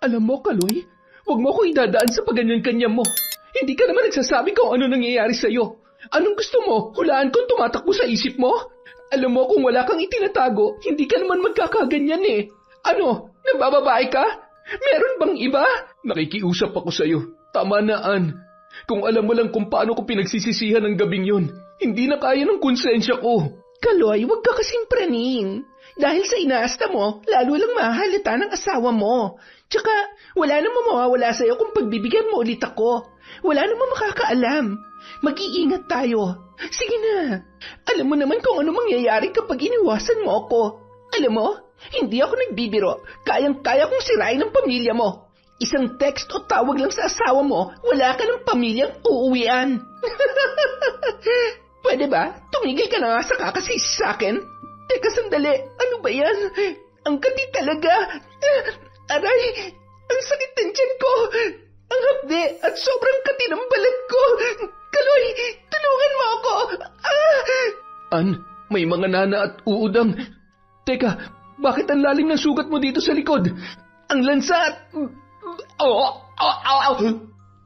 Alam mo, Kaloy, huwag mo ko idadaan sa paganyan-kanya mo. Hindi ka naman nagsasabi kung ano nangyayari sa'yo. Anong gusto mo? Hulaan kung tumatakbo sa isip mo? Alam mo, kung wala kang itinatago, hindi ka naman magkakaganyan eh. Ano? Nabababae ka? Meron bang iba? Nakikiusap ako sa'yo. Tama na, Ann. Kung alam mo lang kung paano ko pinagsisisihan ng gabing yun, hindi na kaya ng konsensya ko. Kaloy, huwag ka kasing praning. Dahil sa inaasta mo, lalo lang mahalata ng asawa mo. Tsaka, wala namang mawawala sa'yo kung pagbibigyan mo ulit ako. Wala namang makakaalam. Mag-iingat tayo. Sige na. Alam mo naman kung ano mangyayari kapag iniwasan mo ako. Alam mo, hindi ako nagbibiro. Kayang-kaya kong sirain ang pamilya mo. Isang text o tawag lang sa asawa mo, wala ka ng pamilyang uuwian. Pwede ba? Tumigil ka na nga sa kakasisi sa akin. Teka sandali, ano ba yan? Ang kati talaga. Aray, ang sakit ng tiyan ko. Ang hapde at sobrang kati ng balat ko. Kaloy, tulungan mo ako. An, may mga nana at uudang. Teka, bakit ang lalim ng sugat mo dito sa likod? Ang lansa at...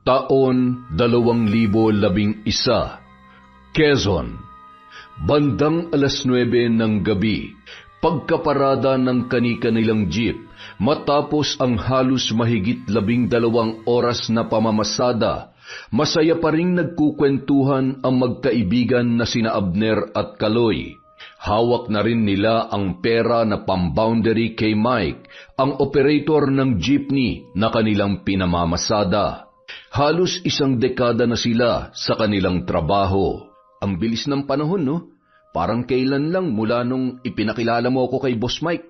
Taon 2011, Quezon. Bandang 9:00 ng gabi, pagkaparada ng kani-kanilang jeep, matapos ang halos mahigit 12 oras na pamamasada, masaya pa ring nagkukwentuhan ang magkaibigan na sina Abner at Kaloy. Hawak na rin nila ang pera na pamboundary kay Mike, ang operator ng jeepney na kanilang pinamamasada. Halos 1 dekada na sila sa kanilang trabaho. Ang bilis ng panahon, no? Parang kailan lang mula nung ipinakilala mo ako kay Boss Mike.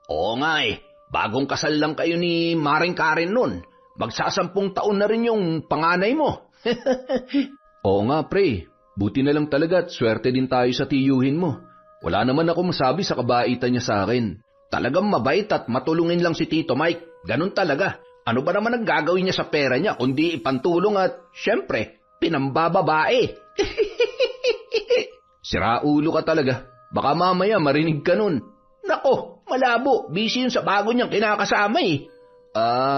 Oo nga eh. Bagong kasal lang kayo ni Maring Karen nun. Magsasampung taon na rin yung panganay mo. Oo nga, pre. Buti na lang talaga at swerte din tayo sa tiyuhin mo. Wala naman ako masabi sa kabaitan niya sa akin. Talagang mabait at matulungin lang si Tito Mike. Ganun talaga. Ano ba naman ang gagawin niya sa pera niya kundi ipantulong at, syempre, pinambababae. Siraulo ka talaga. Baka mamaya marinig ka nun. Nako, malabo. Busy yun sa bago niyang kinakasama eh.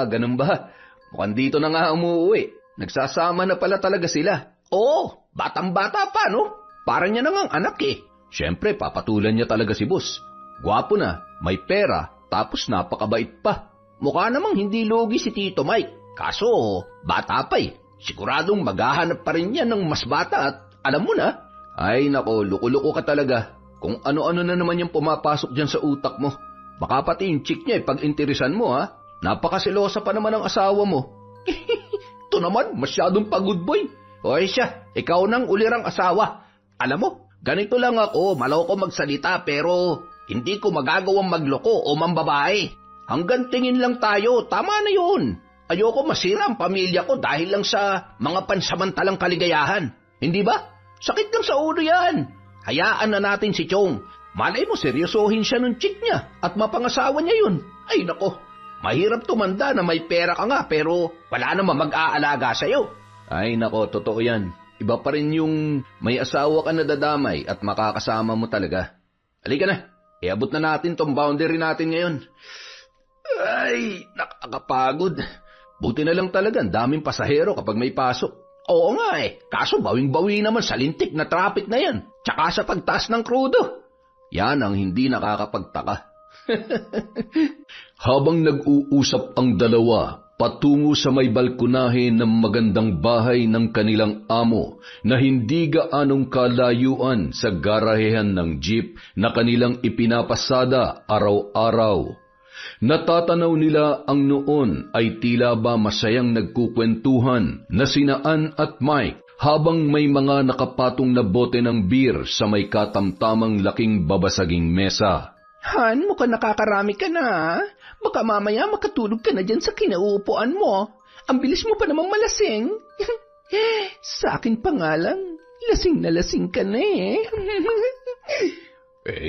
Ganun ba? Mukhang dito na nga umuwi. Nagsasama na pala talaga sila. Oo, batang-bata pa, no? Parang niya na ngang anak eh. Siyempre, papatulan niya talaga si boss. Gwapo na, may pera, tapos napakabait pa. Mukha namang hindi logi si Tito Mike. Kaso, bata pa eh. Siguradong maghahanap pa rin yan ng mas bata at alam mo na. Ay nako, luko-luko ka talaga. Kung ano-ano na naman yung pumapasok dyan sa utak mo. Baka pati yung chick niya pag-interesan mo ha. Napakasilosa pa naman ang asawa mo. Ito naman, masyadong pagod boy. Hoy siya, ikaw nang ulirang asawa. Alam mo, ganito lang ako, maloko magsalita pero hindi ko magagawang magloko o mambabae. Hanggang tingin lang tayo, tama na yun. Ayoko masira ang pamilya ko dahil lang sa mga pansamantalang kaligayahan. Hindi ba? Sakit lang sa ulo yan. Hayaan na natin si Chong. Malay mo seryosohin siya ng chick niya at mapangasawa niya yun. Ay nako, mahirap tumanda na may pera ka nga pero wala naman mag-aalaga sa'yo. Ay nako, totoo yan. Iba pa rin yung may asawa ka na dadamay at makakasama mo talaga. Halika na, iabot na natin tong boundary natin ngayon. Ay, nakakapagod. Buti na lang talaga, daming pasahero kapag may pasok. Oo nga eh, kaso bawing-bawi naman sa lintik na traffic na yan. Tsaka sa pagtaas ng krudo. Yan ang hindi nakakapagtaka. Habang nag-uusap ang dalawa, patungo sa may balkonahe ng magandang bahay ng kanilang amo na hindi gaanong kalayuan sa garahehan ng jeep na kanilang ipinapasada araw-araw. Natatanaw nila ang noon ay tila ba masayang nagkukwentuhan na sina Ann at Mike habang may mga nakapatong na bote ng beer sa may katamtamang laking babasaging mesa. Han, mukhang nakakarami ka na. Baka mamaya makatulog ka na dyan sa kinauupuan mo. Ang bilis mo pa namang malasing. Sa akin pa nga lang, lasing na lasing ka na eh.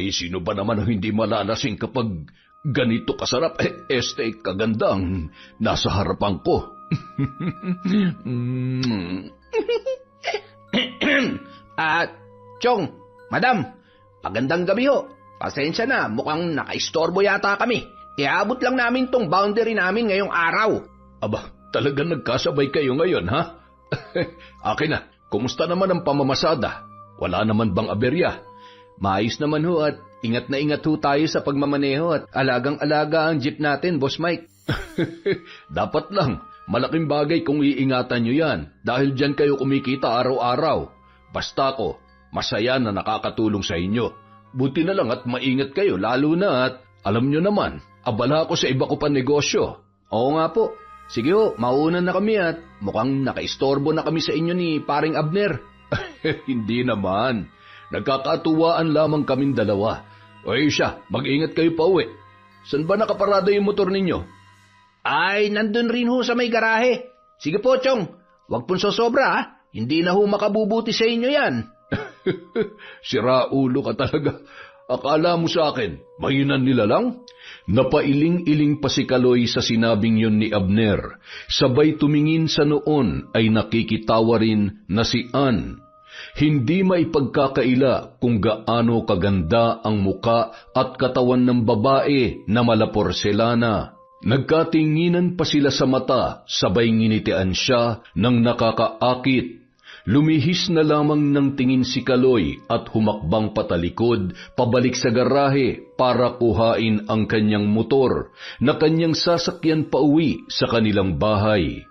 Sino ba naman ang hindi malalasing kapag ganito kasarap kagandang nasa harapan ko? Chong, madam, magandang gabi ho. Pasensya na, mukhang nakaistorbo yata kami. Iabot lang namin tong boundary namin ngayong araw. Aba, talagang nagkasabay kayo ngayon, ha? Akin na, kumusta naman ang pamamasada? Wala naman bang aberya? Maayos naman ho at ingat na ingat ho tayo sa pagmamaneho at alagang-alaga ang jeep natin, Boss Mike. Dapat lang, malaking bagay kung iingatan nyo yan dahil dyan kayo kumikita araw-araw. Basta ako, masaya na nakakatulong sa inyo. Buti na lang at maingat kayo lalo na at alam nyo naman, abala ako sa iba ko pa negosyo. Oo nga po. Sige ho, mauunan na kami at mukhang nakaistorbo na kami sa inyo ni Paring Abner. Hindi naman. Nagkakatuwaan lamang kaming dalawa. O siya, mag-ingat kayo pa uwi. Saan ba nakaparada yung motor ninyo? Ay, nandun rin ho sa may garahe. Sige po, Chong. Huwag pong sosobra, ha? Hindi na ho makabubuti sa inyo yan. Sira ulo ka talaga. Akala mo sa akin, mahinan nila lang? Napailing-iling pa si Kaloy sa sinabing yun ni Abner. Sabay tumingin sa noon ay nakikitawa rin na si Ann. Hindi maipagkakaila kung gaano kaganda ang muka at katawan ng babae na malaporselana. Nagkatinginan pa sila sa mata, sabay nginitian siya ng nakakaakit. Lumihis na lamang ng tingin si Kaloy at humakbang patalikod pabalik sa garahe para kuhain ang kanyang motor na kanyang sasakyan pauwi sa kanilang bahay.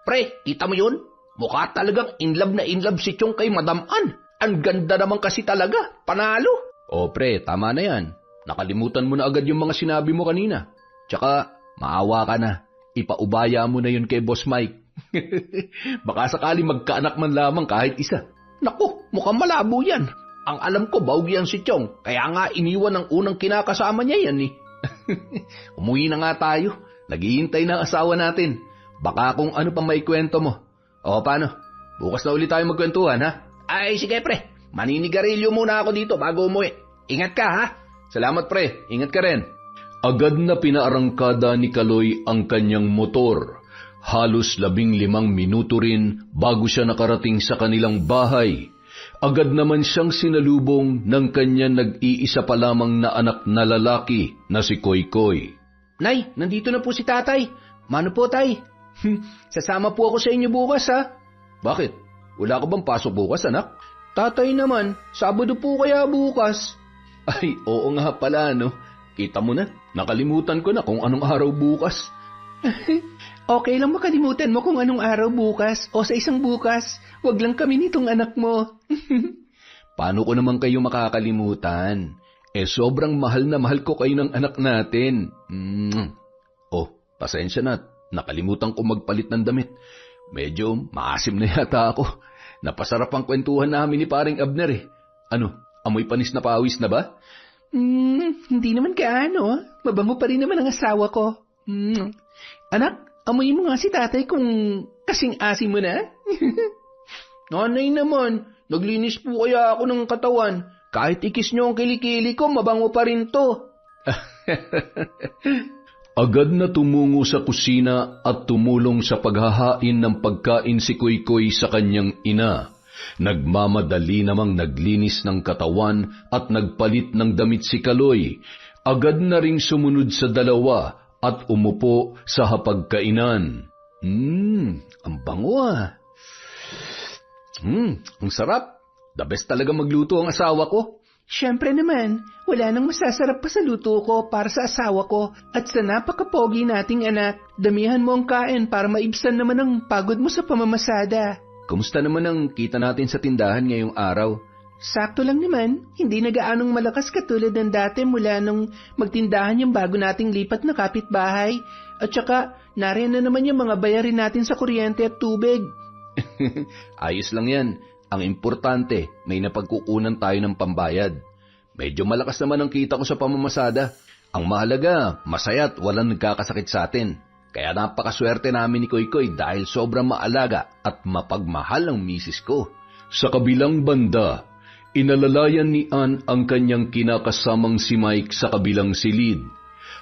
Pre, kita mo yun? Mukha talagang inlove na inlove si Chong kay Madam Ann. Ang ganda naman kasi talaga. Panalo. O pre, tama na yan. Nakalimutan mo na agad yung mga sinabi mo kanina. Tsaka, maawa ka na. Ipaubaya mo na yun kay Boss Mike. Baka sakali magkaanak man lamang kahit isa. Naku, mukhang malabo yan. Ang alam ko, bawg yan si Chong. Kaya nga iniwan ang unang kinakasama niya yan eh. Umuwi na nga tayo. Naghihintay na ang asawa natin. Baka kung ano pang may kwento mo. O paano? Bukas na ulit tayo magkwentuhan, ha? Ay, sige pre. Maninigarilyo muna ako dito bago umuwi. Ingat ka, ha? Salamat pre. Ingat ka rin. Agad na pinaarangkada ni Kaloy ang kanyang motor. Halos 15 minuto rin bago siya nakarating sa kanilang bahay. Agad naman siyang sinalubong ng kanyang nag-iisa pa lamang na anak na lalaki na si Koykoy. Nay, nandito na po si tatay. Mano po tay? Sasama po ako sa inyo bukas, ha? Bakit? Wala ka bang pasok bukas, anak? Tatay naman, Sabado po kaya bukas. Ay, oo nga pala, no? Kita mo na, nakalimutan ko na kung anong araw bukas. Okay lang makalimutan mo kung anong araw bukas o sa isang bukas. Wag lang kami nitong anak mo. Paano ko naman kayo makakalimutan? Sobrang mahal na mahal ko kayo ng anak natin. Oh, pasensya na. Nakalimutan ko magpalit ng damit. Medyo maasim na yata ako. Napasarap ang kwentuhan namin ni Paring Abner eh. Ano, amoy panis na pawis na ba? Hindi naman kaano. Mabango pa rin naman ang asawa ko. Anak, amoy mo nga si tatay kung kasing asim mo na. Nanay naman, naglinis po kaya ako ng katawan. Kahit ikis niyo ang kilikili ko, mabango pa rin to. Agad na tumungo sa kusina at tumulong sa paghahain ng pagkain si Koykoy sa kanyang ina. Nagmamadali namang naglinis ng katawan at nagpalit ng damit si Kaloy. Agad na ring sumunod sa dalawa at umupo sa hapagkainan. Ang bango ah. Ang sarap. The best talaga magluto ang asawa ko. Siyempre naman, wala nang masasarap pa sa luto ko para sa asawa ko at sa napakapogi nating anak. Damihan mo ang kain para maibsan naman ang pagod mo sa pamamasada. Kumusta naman ang kita natin sa tindahan ngayong araw? Sakto lang naman, hindi na gaanong malakas katulad ng dati mula nung magtindahan yung bago nating lipat na kapitbahay. At saka, nariyan na naman yung mga bayarin natin sa kuryente at tubig. Ayos lang yan. Ang importante, may napagkukunan tayo ng pambayad. Medyo malakas naman ang kita ko sa pamamasada. Ang mahalaga, masaya at walang nagkakasakit sa atin. Kaya napakaswerte namin ni Koykoy dahil sobrang maalaga at mapagmahal ang misis ko. Sa kabilang banda, inalalayan ni Ann ang kanyang kinakasamang si Mike sa kabilang silid.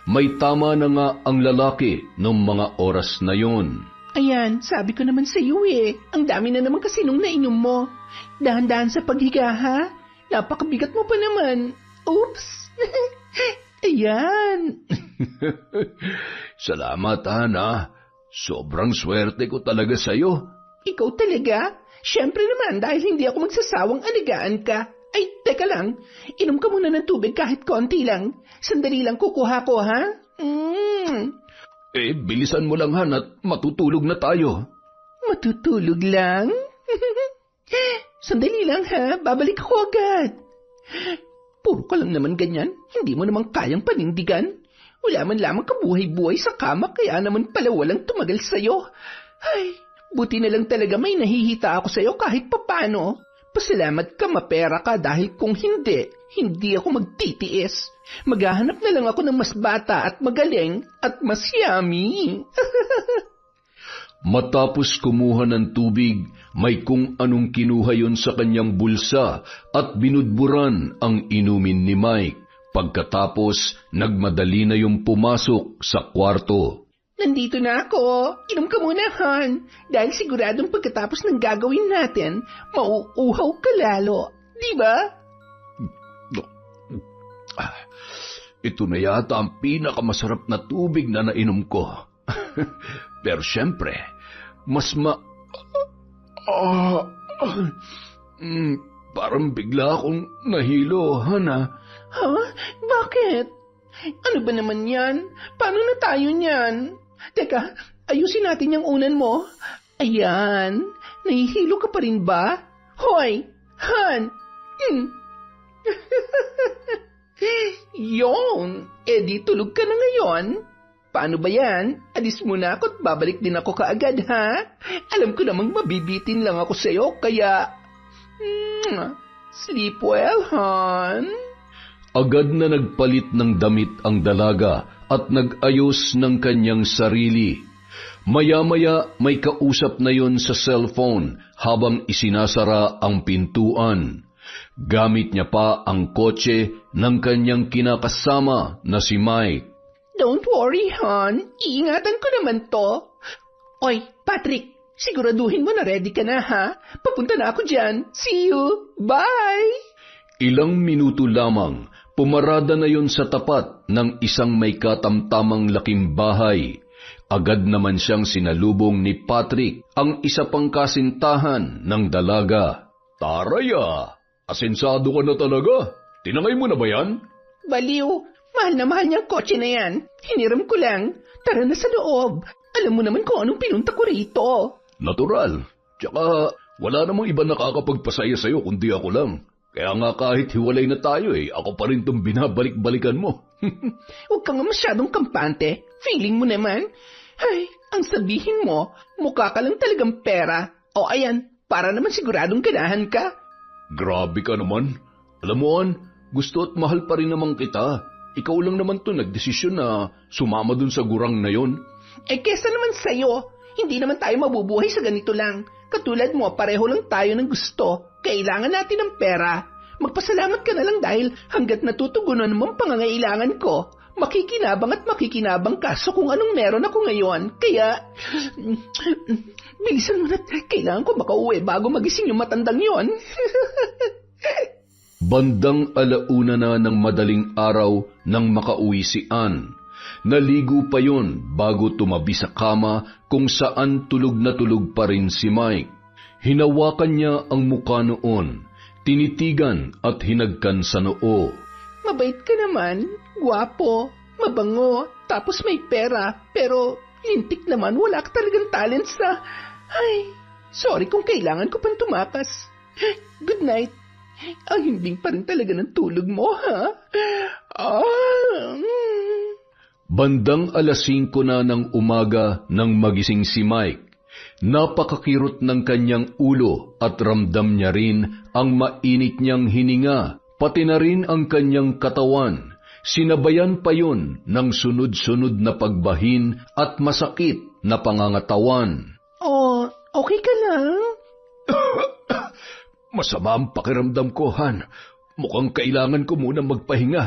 May tama na nga ang lalaki noong mga oras na yon. Ayan, sabi ko naman sa iyo eh. Ang dami na naman kasi nung nainom mo. Dahan-dahan sa paghiga ha. Napakabigat mo pa naman. Oops. Ayan. Salamat, Hana. Sobrang swerte ko talaga sa'yo. Ikaw talaga? Siyempre naman dahil hindi ako magsasawang alagaan ka. Ay, teka lang. Inom ka muna ng tubig kahit konti lang. Sandali lang kukuha ko, ha? Bilisan mo lang, Han, at matutulog na tayo. Matutulog lang? Sandali lang, ha? Babalik ako agad. Puro ka lang naman ganyan. Hindi mo naman kayang panindigan. Wala man lamang kabuhay-buhay sa kama, kaya naman pala walang tumagal sa'yo. Ay, buti na lang talaga may nahihita ako sa'yo kahit papano. Pasalamat ka, mapera ka, dahil kung hindi, hindi ako magtitiis. Maghahanap na lang ako ng mas bata at magaling at mas yummy. Matapos kumuha ng tubig, may kung anong kinuha yon sa kanyang bulsa at binudburan ang inumin ni Mike. Pagkatapos, nagmadali na yung pumasok sa kwarto. Nandito na ako. Inom ka muna, Han. Dahil siguradong pagkatapos ng gagawin natin, mauuhaw ka lalo. Di ba? Ito na yata ang pinakamasarap na tubig na nainom ko. Pero syempre, parang bigla akong nahilo, Hana. Ha? Bakit? Ano ba naman yan? Paano na tayo niyan? Teka, ayusin natin yung unan mo. Ayan, nahihilo ka pa rin ba? Hoy, Han! Yon, di tulog ka na ngayon. Paano ba yan? Alis muna ako at babalik din ako kaagad, ha? Alam ko namang mabibitin lang ako sa'yo, kaya... sleep well, Han. Agad na nagpalit ng damit ang dalaga at nag-ayos ng kanyang sarili. Maya-maya may kausap na yon sa cellphone habang isinasara ang pintuan. Gamit niya pa ang kotse ng kanyang kinakasama na si Mike. Don't worry, Han. Iingatan ko naman to. Oy, Patrick, siguraduhin mo na ready ka na, ha? Papunta na ako dyan. See you. Bye! Ilang minuto lamang, pumarada na yon sa tapat ng isang may katamtamang laking bahay. Agad naman siyang sinalubong ni Patrick, ang isa pang kasintahan ng dalaga. Taraya, asensado ka na talaga. Tinangay mo na ba yan? Baliw, mahal na mahal niyang kotse na yan. Hiniram ko lang. Tara na sa loob. Alam mo naman kung anong pinunta ko rito. Natural. Tsaka wala namang iba nakakapagpasaya sa'yo kundi ako lang. Kaya nga kahit hiwalay na tayo ako pa rin itong binabalik-balikan mo. Huwag ka nga masyadong kampante. Feeling mo naman. Ay, ang sabihin mo, mukha ka lang talagang pera. O ayan, para naman siguradong ganahan ka. Grabe ka naman. Alam mo, An, gusto at mahal pa rin naman kita. Ikaw lang naman to nagdesisyon na sumama dun sa gurang na yon. Kesa naman sa'yo. Hindi naman tayo mabubuhay sa ganito lang. Katulad mo, pareho lang tayo ng gusto. Kailangan natin ng pera. Magpasalamat ka na lang dahil hanggat natutugunan mo ang pangangailangan ko, makikinabang at makikinabang ka sa kung anong meron ako ngayon. Kaya, bilisan mo na. Kailangan ko makauwi bago magising yung matandang yon. Bandang alauna na ng madaling araw nang makauwi si Ann. Naligo pa yon bago tumabi sa kama kung saan tulog na tulog pa rin si Mike. Hinawakan niya ang mukha noon, tinitigan at hinagkan sa noo. Mabait ka naman, gwapo, mabango, tapos may pera, pero lintik naman, wala ka talagang talent sa... Ay, sorry kung kailangan ko pang tumakas. Good night. Ang himbing pa rin talaga ng tulog mo, ha? Bandang 5:00 na ng umaga nang magising si Mike. Napakakirot ng kanyang ulo at ramdam niya rin ang mainit niyang hininga, pati na rin ang kanyang katawan. Sinabayan pa yon ng sunod-sunod na pagbahin at masakit na pangangatawan. Oh, okay ka lang? Masama ang pakiramdam ko, Han. Mukhang kailangan ko muna magpahinga.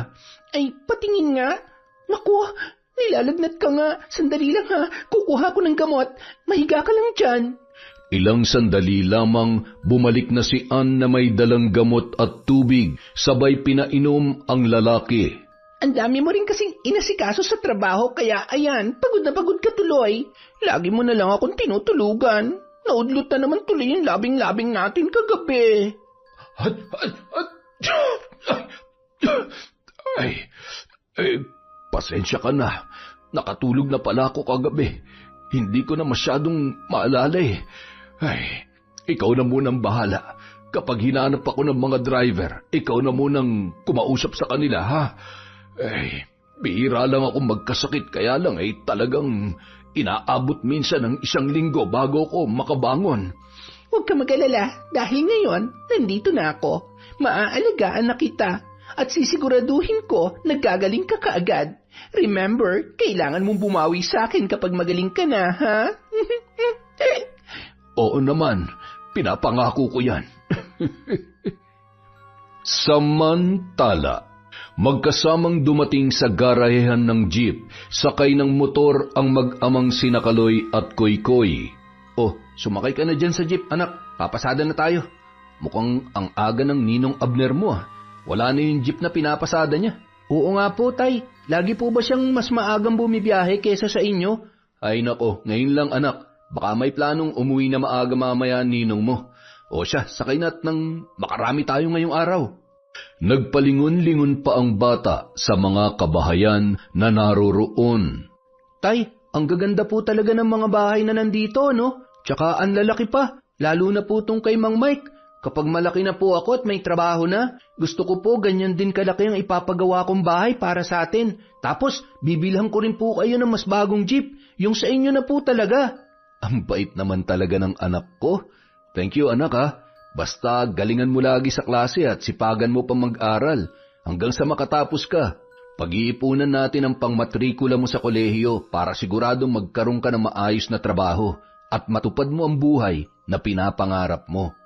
Ay, patingin nga. Naku, nilalagnat ka nga. Sandali lang ha, kukuha ko ng gamot. Mahiga ka lang dyan. Ilang sandali lamang bumalik na si Ann na may dalang gamot at tubig, sabay pinainom ang lalaki. Ang dami mo rin kasing inasikaso sa trabaho kaya ayan, pagod na pagod ka tuloy. Lagi mo na lang akong tinutulugan. Naudlot na naman tuloy yung labing-labing natin kagabi. Pasensya ka na. Nakatulog na pala ako kagabi. Hindi ko na masyadong maalala eh. Ikaw na munang bahala. Kapag hinahanap ako ng mga driver, ikaw na munang kumausap sa kanila, ha? Bihira lang ako magkasakit, kaya lang talagang inaabot minsan ng 1 linggo bago ako makabangon. Huwag ka mag-alala, dahil ngayon, nandito na ako. Maaalagaan na kita, at sisiguraduhin ko na gagaling ka kaagad. Remember, kailangan mong bumawi sa akin kapag magaling ka na, ha? Oo naman, pinapangako ko yan. Samantala, magkasamang dumating sa garahehan ng jeep, sakay ng motor ang mag-amang sina Kaloy at Koykoy. Oh, sumakay ka na dyan sa jeep, anak. Papasada na tayo. Mukhang ang aga ng ninong Abner mo, ah. Wala na yung jeep na pinapasada niya. Oo nga po, tay. Lagi po ba siyang mas maagang bumibiyahe kesa sa inyo? Ay nako, ngayon lang anak. Baka may planong umuwi na maaga mamaya ninong mo. O siya, sakay na't nang makarami tayo ngayong araw. Nagpalingon-lingon pa ang bata sa mga kabahayan na naroroon. Tay, ang gaganda po talaga ng mga bahay na nandito, no? Tsaka ang lalaki pa, lalo na po tong kay Mang Mike. Kapag malaki na po ako at may trabaho na, gusto ko po ganyan din kalaki ang ipapagawa kong bahay para sa atin. Tapos, bibilhan ko rin po kayo ng mas bagong jeep, yung sa inyo na po talaga. Ang bait naman talaga ng anak ko. Thank you anak ha. Basta galingan mo lagi sa klase at sipagan mo pa mag-aral hanggang sa makatapos ka. Pag-iipunan natin ang pangmatrikula mo sa kolehiyo para siguradong magkaroon ka ng maayos na trabaho at matupad mo ang buhay na pinapangarap mo.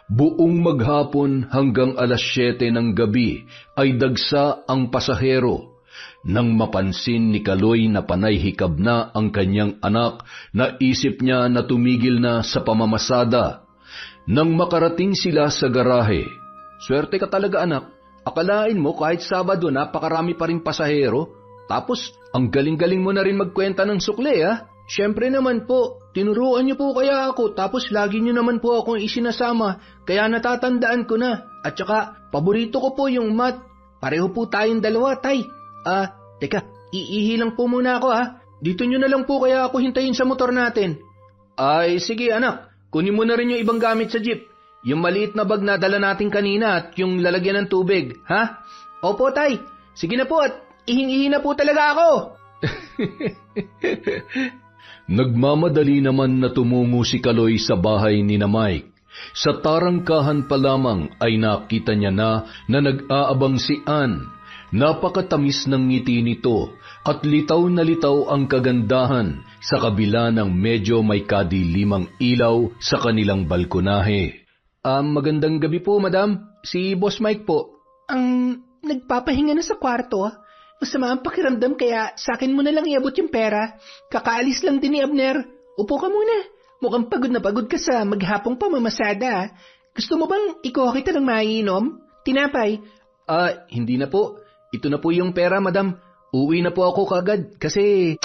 Buong maghapon hanggang 7:00 ng gabi ay dagsa ang pasahero. Nang mapansin ni Kaloy na panay hikab na ang kanyang anak, naisip niya na tumigil na sa pamamasada. Nang makarating sila sa garahe, swerte ka talaga anak. Akalain mo kahit Sabado napakarami pa rin pasahero. Tapos ang galing-galing mo na rin magkwenta ng sukle ha. Siyempre naman po, tinuruan niyo po kaya ako tapos lagi niyo naman po akong isinasama kaya natatandaan ko na. At saka paborito ko po yung math. Pareho po tayong dalawa tay. Teka, iihi lang po muna ako ha. Dito nyo na lang po kaya ako hintayin sa motor natin. Ay, sige anak. Kunin mo na rin yung ibang gamit sa jeep. Yung maliit na bag na dala natin kanina at yung lalagyan ng tubig, ha? Opo, tay. Sige na po at ihing-ihi na po talaga ako. Nagmamadali naman na tumungo si Kaloy sa bahay ni na Mike. Sa tarangkahan pa lamang ay nakita niya na nag-aabang si Ann. Napakatamis ng ngiti nito at litaw na litaw ang kagandahan sa kabila ng medyo may kadilimang ilaw sa kanilang balkonahe. Magandang gabi po, madam. Si Boss Mike po. Nagpapahinga na sa kwarto. Masama ang pakiramdam kaya sa akin mo na lang iabot yung pera. Kakaalis lang din ni Abner. Upo ka muna. Mukhang pagod na pagod ka sa maghapong pamamasada. Gusto mo bang ikuha kita ng maiinom? Tinapay? Hindi na po. Ito na po yung pera, madam. Uwi na po ako kaagad kasi...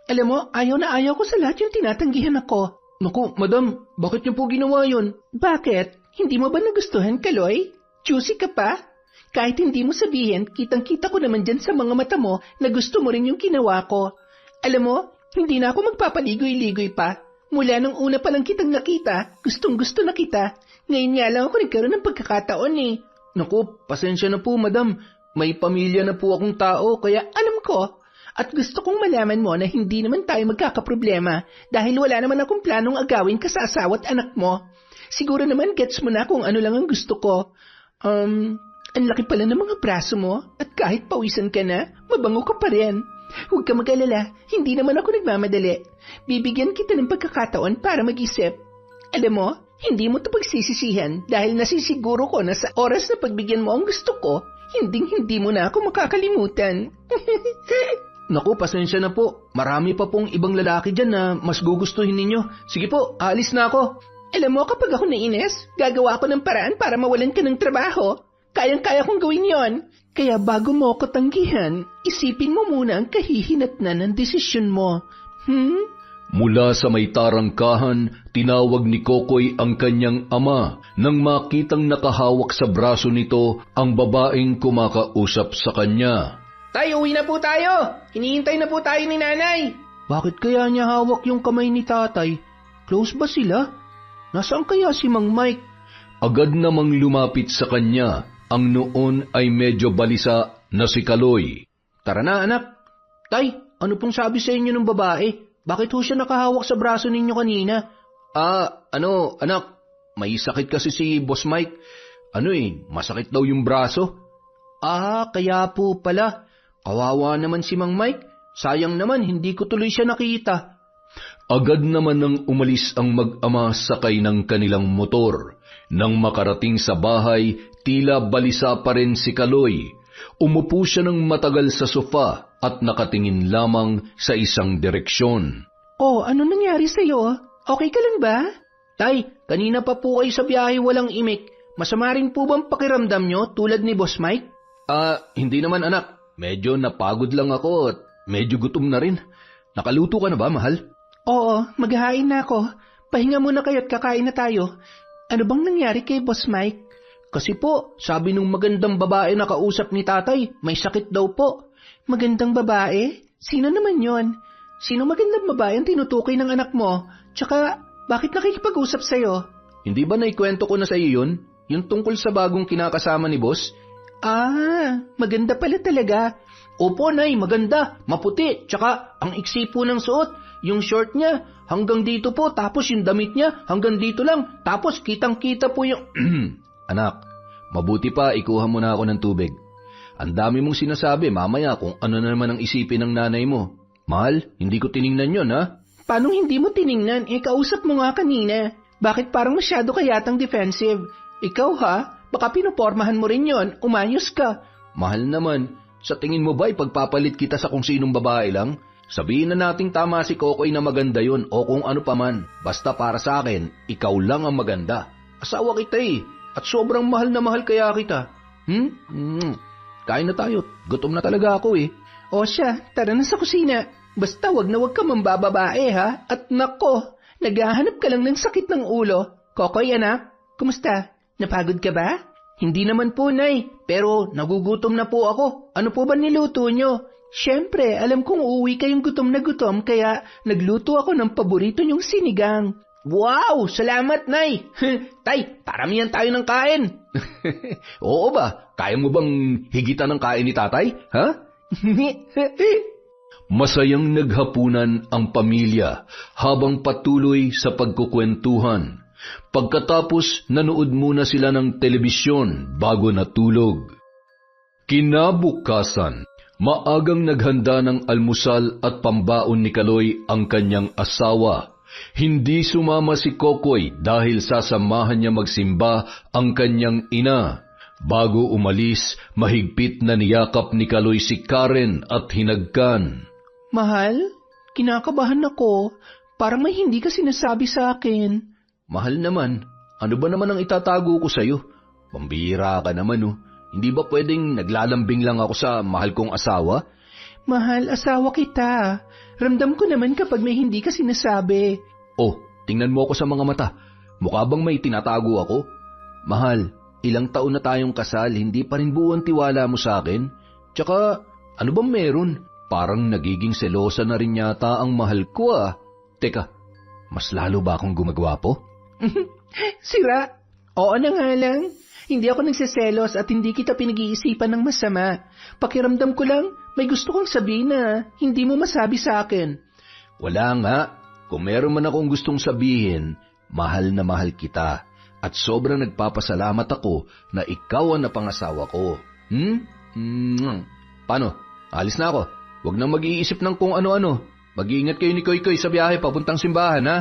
alam mo, ayaw na ayaw ko sa lahat yung tinatanggihan ako. Naku, madam, bakit niyo po ginawa yun? Bakit? Hindi mo ba nagustuhan, Kaloy? Juicy ka pa? Kahit hindi mo sabihin, kitang-kita ko naman dyan sa mga mata mo na gusto mo rin yung ginawa ko. Alam mo, hindi na ako magpapaligoy-ligoy pa. Mula nung una pa lang kitang nakita, gustong-gusto na kita. Ngayon nga lang ako nagkaroon ng pagkakataon eh. Naku, pasensya na po, madam. May pamilya na po akong tao, kaya alam ko. At gusto kong malaman mo na hindi naman tayo magkakaproblema dahil wala naman akong planong agawin ka sa asawa at anak mo. Siguro naman gets mo na kung ano lang ang gusto ko. Ang laki pala ng mga braso mo at kahit pawisan ka na, mabango ka pa rin. Huwag ka mag-alala, hindi naman ako nagmamadali. Bibigyan kita ng pagkakataon para mag-isip. Alam mo, hindi mo ito pagsisisihan dahil nasisiguro ko na sa oras na pagbigyan mo ang gusto ko, hindi mo na ako makakalimutan. Naku, pasensya na po. Marami pa pong ibang lalaki dyan na mas gugustuhin ninyo. Sige po, aalis na ako. Alam mo, kapag ako nainis, gagawa ko ng paraan para mawalan ka ng trabaho. Kayang-kaya kong gawin yon. Kaya bago mo ako tanggihan, isipin mo muna ang kahihinatnan ng desisyon mo. Mula sa may tarangkahan, tinawag ni Kokoy ang kanyang ama nang makitang nakahawak sa braso nito ang babaeng kumakausap sa kanya. Tay, uwi na po tayo. Hinihintay na po tayo ni nanay. Bakit kaya niya hawak yung kamay ni tatay? Close ba sila? Nasaan kaya si Mang Mike? Agad namang lumapit sa kanya ang noon ay medyo balisa na si Kaloy. Tara na, anak. Tay, ano pong sabi sa inyo ng babae? Bakit ho siya nakahawak sa braso ninyo kanina? Anak, may sakit kasi si Boss Mike. Masakit daw yung braso. Kaya po pala. Kawawa naman si Mang Mike. Sayang naman, hindi ko tuloy siya nakita. Agad naman nang umalis ang mag-ama sakay ng kanilang motor. Nang makarating sa bahay, tila balisa pa rin si Kaloy. Umupo siya ng matagal sa sofa at nakatingin lamang sa isang direksyon. Ano nangyari sa'yo? Okay ka lang ba? Tay, kanina pa po kayo sa biyahe walang imik. Masama rin po bang pakiramdam nyo tulad ni Boss Mike? Hindi naman anak. Medyo napagod lang ako at medyo gutom na rin. Nakaluto ka na ba, mahal? Oo, maghahain na ako. Pahinga muna kayo at kakain na tayo. Ano bang nangyari kay Boss Mike? Kasi po, sabi nung magandang babae na kausap ni tatay, may sakit daw po. Magandang babae? Sino naman yon? Sino magandang babae ang tinutukoy ng anak mo? Tsaka, bakit nakikipag-usap sa'yo? Hindi ba naikwento ko na sa iyo yun? Yung tungkol sa bagong kinakasama ni boss? Maganda pala talaga. Opo, Nay, maganda. Maputi, tsaka ang iksi po ng suot. Yung short niya, hanggang dito po, tapos yung damit niya, hanggang dito lang. Tapos kitang-kita po yung... Anak, mabuti pa ikuha mo na ako ng tubig. Ang dami mong sinasabi, mamaya kung ano na naman ang isipin ng nanay mo. Mahal, hindi ko tiningnan yon, ha? Paano hindi mo tiningnan? Kausap mo nga kanina. Bakit parang masyado ka yatang defensive? Ikaw ha? Baka pinopormahan mo rin yon. Umayos ka. Mahal naman, sa tingin mo ba ipagpapalit kita sa kung sinong babae lang? Sabihin na nating tama si Kokoy na maganda yon o kung ano paman. Basta para sa akin, ikaw lang ang maganda. Asawa kita at sobrang mahal na mahal kaya kita. Kain na tayo, gutom na talaga ako O siya, tara na sa kusina. Basta wag na wag ka mambababae ha. At nako, naghahanap ka lang ng sakit ng ulo. Kokoy anak, kumusta? Napagod ka ba? Hindi naman po, Nay, pero nagugutom na po ako. Ano po ba niluto nyo? Siyempre, alam kong uuwi kayong gutom na gutom kaya nagluto ako ng paborito nyong sinigang. Wow! Salamat, Nay! Tay, paramihan tayo ng kain. Oo ba? Kaya mo bang higitan ng kain ni tatay? Ha? Masayang naghapunan ang pamilya habang patuloy sa pagkukwentuhan. Pagkatapos, nanood muna sila ng telebisyon bago natulog. Kinabukasan, maagang naghanda ng almusal at pambaon ni Kaloy ang kanyang asawa. Hindi sumama si Kokoy dahil sasamahan niya magsimba ang kanyang ina. Bago umalis, mahigpit na niyakap ni Kaloy si Karen at hinagkan. Mahal, kinakabahan ako. Parang may hindi ka sinasabi sa akin. Mahal naman, ano ba naman ang itatago ko sa'yo? Pambihira ka naman Hindi ba pwedeng naglalambing lang ako sa mahal kong asawa? Mahal, asawa kita. Ramdam ko naman kapag may hindi ka sinasabi. Tingnan mo ako sa mga mata. Mukha bang may tinatago ako? Mahal, ilang taon na tayong kasal, hindi pa rin buo ang tiwala mo sa akin. Tsaka, ano bang meron? Parang nagiging selosa na rin yata ang mahal ko Teka, mas lalo ba akong gumagwapo? Sira. Oo na nga lang. Hindi ako nagseselos at hindi kita pinag-iisipan ng masama. Pakiramdam ko lang, may gusto kong sabihin na hindi mo masabi sa akin. Wala nga. Kung meron man akong gustong sabihin, mahal na mahal kita. At sobrang nagpapasalamat ako na ikaw ang napangasawa ko. Paano? Alis na ako. Huwag nang mag-iisip ng kung ano-ano. Mag-iingat kayo ni Koy-Koy sa biyahe papuntang simbahan, ha?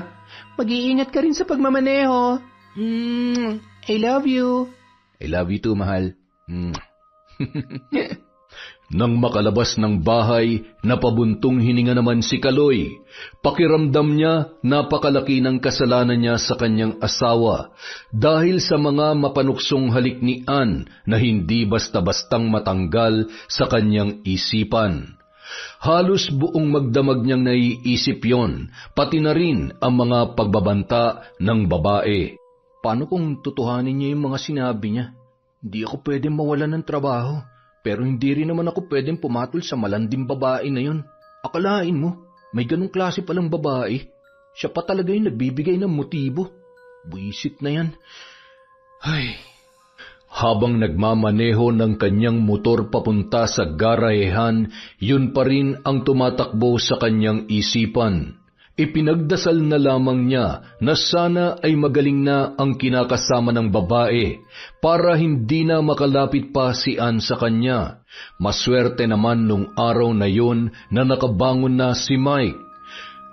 Mag-iingat ka rin sa pagmamaneho. I love you. I love you too, mahal. Nang makalabas ng bahay, napabuntong hininga naman si Kaloy. Pakiramdam niya napakalaki ng kasalanan niya sa kanyang asawa dahil sa mga mapanuksong halik ni Ann na hindi basta-bastang matanggal sa kanyang isipan. Halos buong magdamag niyang naiisip yon, pati na rin ang mga pagbabanta ng babae. Paano kung tutuhanin niya yung mga sinabi niya? Hindi ako pwedeng mawalan ng trabaho. Pero hindi rin naman ako pwedeng pumatol sa malanding babae na yun. Akalain mo, may ganong klase palang babae. Siya pa talaga yung nagbibigay ng motibo. Buisit na yan. Ay. Habang nagmamaneho ng kanyang motor papunta sa garahehan, yun pa rin ang tumatakbo sa kanyang isipan. Ipinagdasal na lamang niya na sana ay magaling na ang kinakasama ng babae para hindi na makalapit pa si Ann sa kanya. Maswerte naman nung araw na yon na nakabangon na si Mike.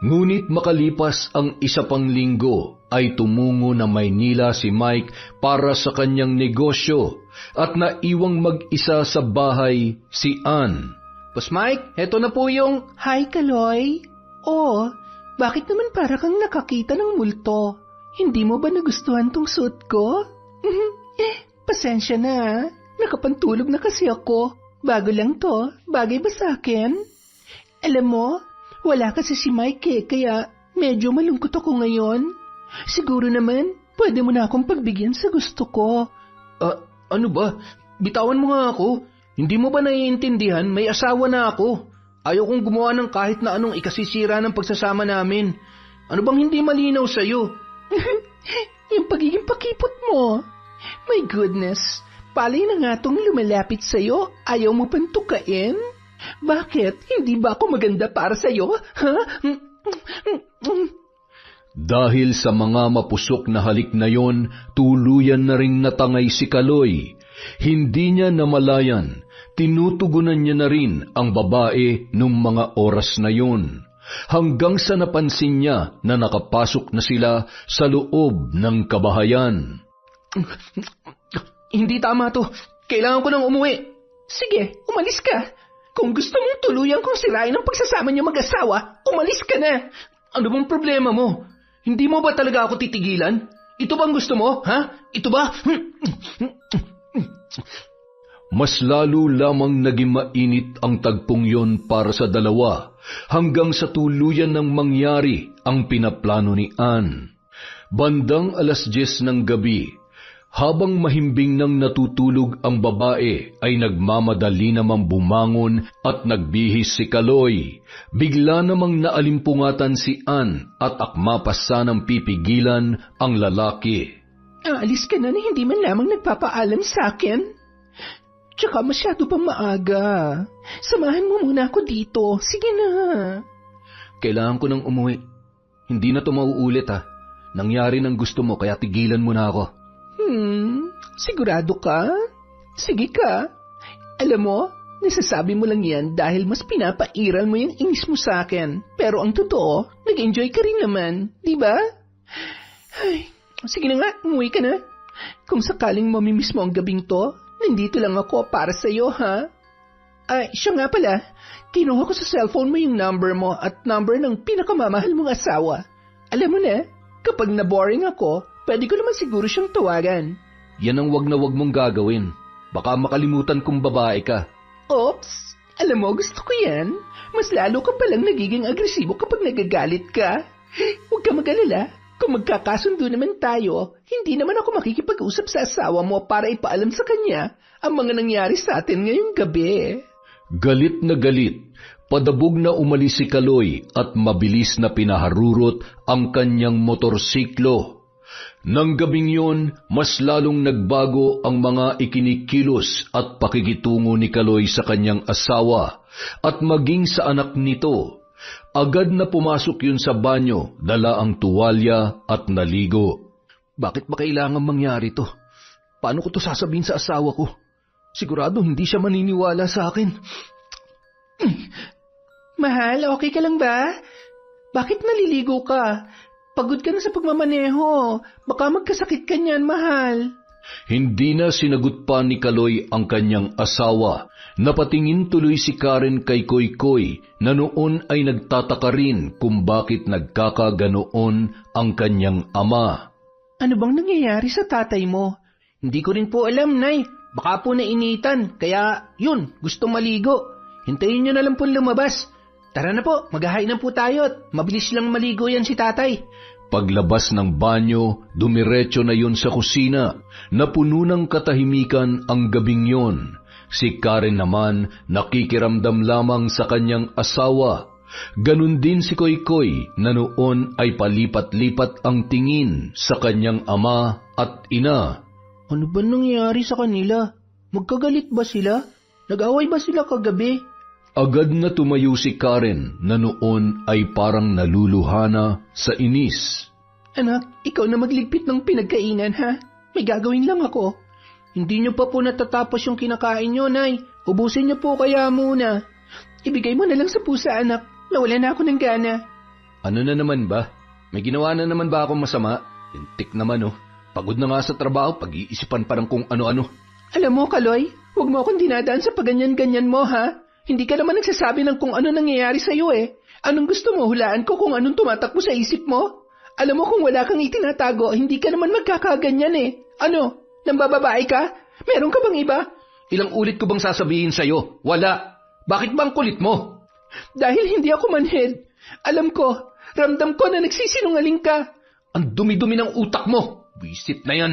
Ngunit makalipas ang isa pang linggo ay tumungo na Maynila si Mike para sa kanyang negosyo at naiwang mag-isa sa bahay si Ann. Boss Mike, eto na po yung... Hi, Kaloy. Oh, bakit naman para kang nakakita ng multo? Hindi mo ba nagustuhan tong suit ko? Pasensya na. Nakapantulog na kasi ako. Bago lang to. Bagay ba sa akin? Alam mo, wala kasi si Mike kaya medyo malungkot ako ngayon. Siguro naman, pwede mo na akong pagbigyan sa gusto ko. Ano ba? Bitawan mo nga ako. Hindi mo ba naiintindihan? May asawa na ako. Ayaw kong gumawa ng kahit na anong ikasisira ng pagsasama namin. Ano bang hindi malinaw sa'yo? Yung pagiging pakipot mo. My goodness, palay na nga tong lumalapit sa'yo. Ayaw mo pang tukain? Bakit? Hindi ba ako maganda para sa'yo? Ha? Dahil sa mga mapusok na halik na yon, tuluyan na ring natangay si Kaloy. Hindi niya namalayan, tinutugunan niya na rin ang babae nung mga oras na yon. Hanggang sa napansin niya na nakapasok na sila sa loob ng kabahayan. Hindi tama to. Kailangan ko nang umuwi. Sige, umalis ka. Kung gusto mong tuluyan kong sirain ang pagsasama niyo mag-asawa, umalis ka na. Ano bang problema mo? Hindi mo ba talaga ako titigilan? Ito bang gusto mo, ha? Ito ba? Mas lalo lamang naging mainit ang tagpong yon para sa dalawa hanggang sa tuluyan ng mangyari ang pinaplano ni Ann. Bandang 10:00 ng gabi, habang mahimbing nang natutulog ang babae ay nagmamadali namang bumangon at nagbihis si Kaloy. Bigla namang naalimpungatan si Ann at akma pa sanang pipigilan ang lalaki. Aalis ka na hindi man lamang nagpapaalam sa akin. Tsaka masyado pang maaga. Samahan mo muna ako dito. Sige na. Kailangan ko nang umuwi. Hindi na to mauulit ha. Nangyari ng gusto mo kaya tigilan mo na ako. Sigurado ka? Sige ka. Alam mo, nasasabi mo lang yan dahil mas pinapairal mo yung inis mo sa akin. Pero ang totoo, nag-enjoy ka rin naman. Di ba? Ay, sige na nga, umuwi ka na. Kung sakaling mamimiss mo ang gabing to, nandito lang ako para sa'yo, ha? Ay, siya nga pala, kinuha ko sa cellphone mo yung number mo at number ng pinakamamahal mong asawa. Alam mo na, kapag na-boring ako, pwede ko naman siguro siyang tawagan. Yan ang wag na wag mong gagawin. Baka makalimutan kong babae ka. Oops, alam mo, gusto ko yan. Mas lalo ka palang nagiging agresibo kapag nagagalit ka. Huwag ka mag-alala. Kung magkakasundo naman tayo, hindi naman ako makikipag-usap sa asawa mo para ipaalam sa kanya ang mga nangyari sa atin ngayong gabi. Galit na galit, padabog na umalis si Kaloy at mabilis na pinaharurot ang kanyang motorsiklo. Nang gabing yon, mas lalong nagbago ang mga ikinikilos at pakikitungo ni Kaloy sa kanyang asawa at maging sa anak nito. Agad na pumasok yun sa banyo, dala ang tuwalya at naligo. Bakit ba kailangan mangyari to? Paano ko to sasabihin sa asawa ko? Sigurado hindi siya maniniwala sa akin. Mahal, okay ka lang ba? Bakit naliligo ka? Pagod ka na sa pagmamaneho. Baka magkasakit ka niyan, mahal. Hindi na sinagot pa ni Kaloy ang kanyang asawa. Napatingin tuloy si Karen kay Koykoy na noon ay nagtataka rin kung bakit nagkakaganoon ang kanyang ama. Ano bang nangyayari sa tatay mo? Hindi ko rin po alam, Nay. Baka po nainitan, kaya yun, gusto maligo. Hintayin nyo na lang po lumabas. Tara na po, maghahain na po tayo at mabilis lang maligo yan si tatay. Paglabas ng banyo, dumiretso na yun sa kusina, na puno ng katahimikan ang gabing yon. Si Karen naman nakikiramdam lamang sa kanyang asawa. Ganun din si Koykoy na noon ay palipat-lipat ang tingin sa kanyang ama at ina. Ano ba nangyari sa kanila? Magkagalit ba sila? Nag-away ba sila kagabi? Agad na tumayo si Karen na noon ay parang naluluhana sa inis. Anak, ikaw na magligpit ng pinagkainan, ha? May gagawin lang ako. Hindi niyo pa po natatapos yung kinakain niyo, Nay. Ubusin niyo po kaya muna. Ibigay mo na lang sa pusa, anak. Nawala na ako ng gana. Ano na naman ba? May ginawa na naman ba akong masama? Lintik naman, oh. Pagod na nga sa trabaho, pag-iisipan pa ng kung ano-ano. Alam mo, Kaloy, huwag mo akong dinadaan sa paganyan-ganyan mo, ha? Hindi ka naman nagsasabi ng kung ano nangyayari sa'yo, eh. Anong gusto mo? Hulaan ko kung anong tumatakbo sa isip mo? Alam mo kung wala kang itinatago, hindi ka naman magkakaganyan, eh. Ano? Nambababae ka? Meron ka bang iba? Ilang ulit ko bang sasabihin sa'yo? Wala. Bakit bang kulit mo? Dahil hindi ako manhid. Alam ko, ramdam ko na nagsisinungaling ka. Ang dumi-dumi ng utak mo. Wisit na yan.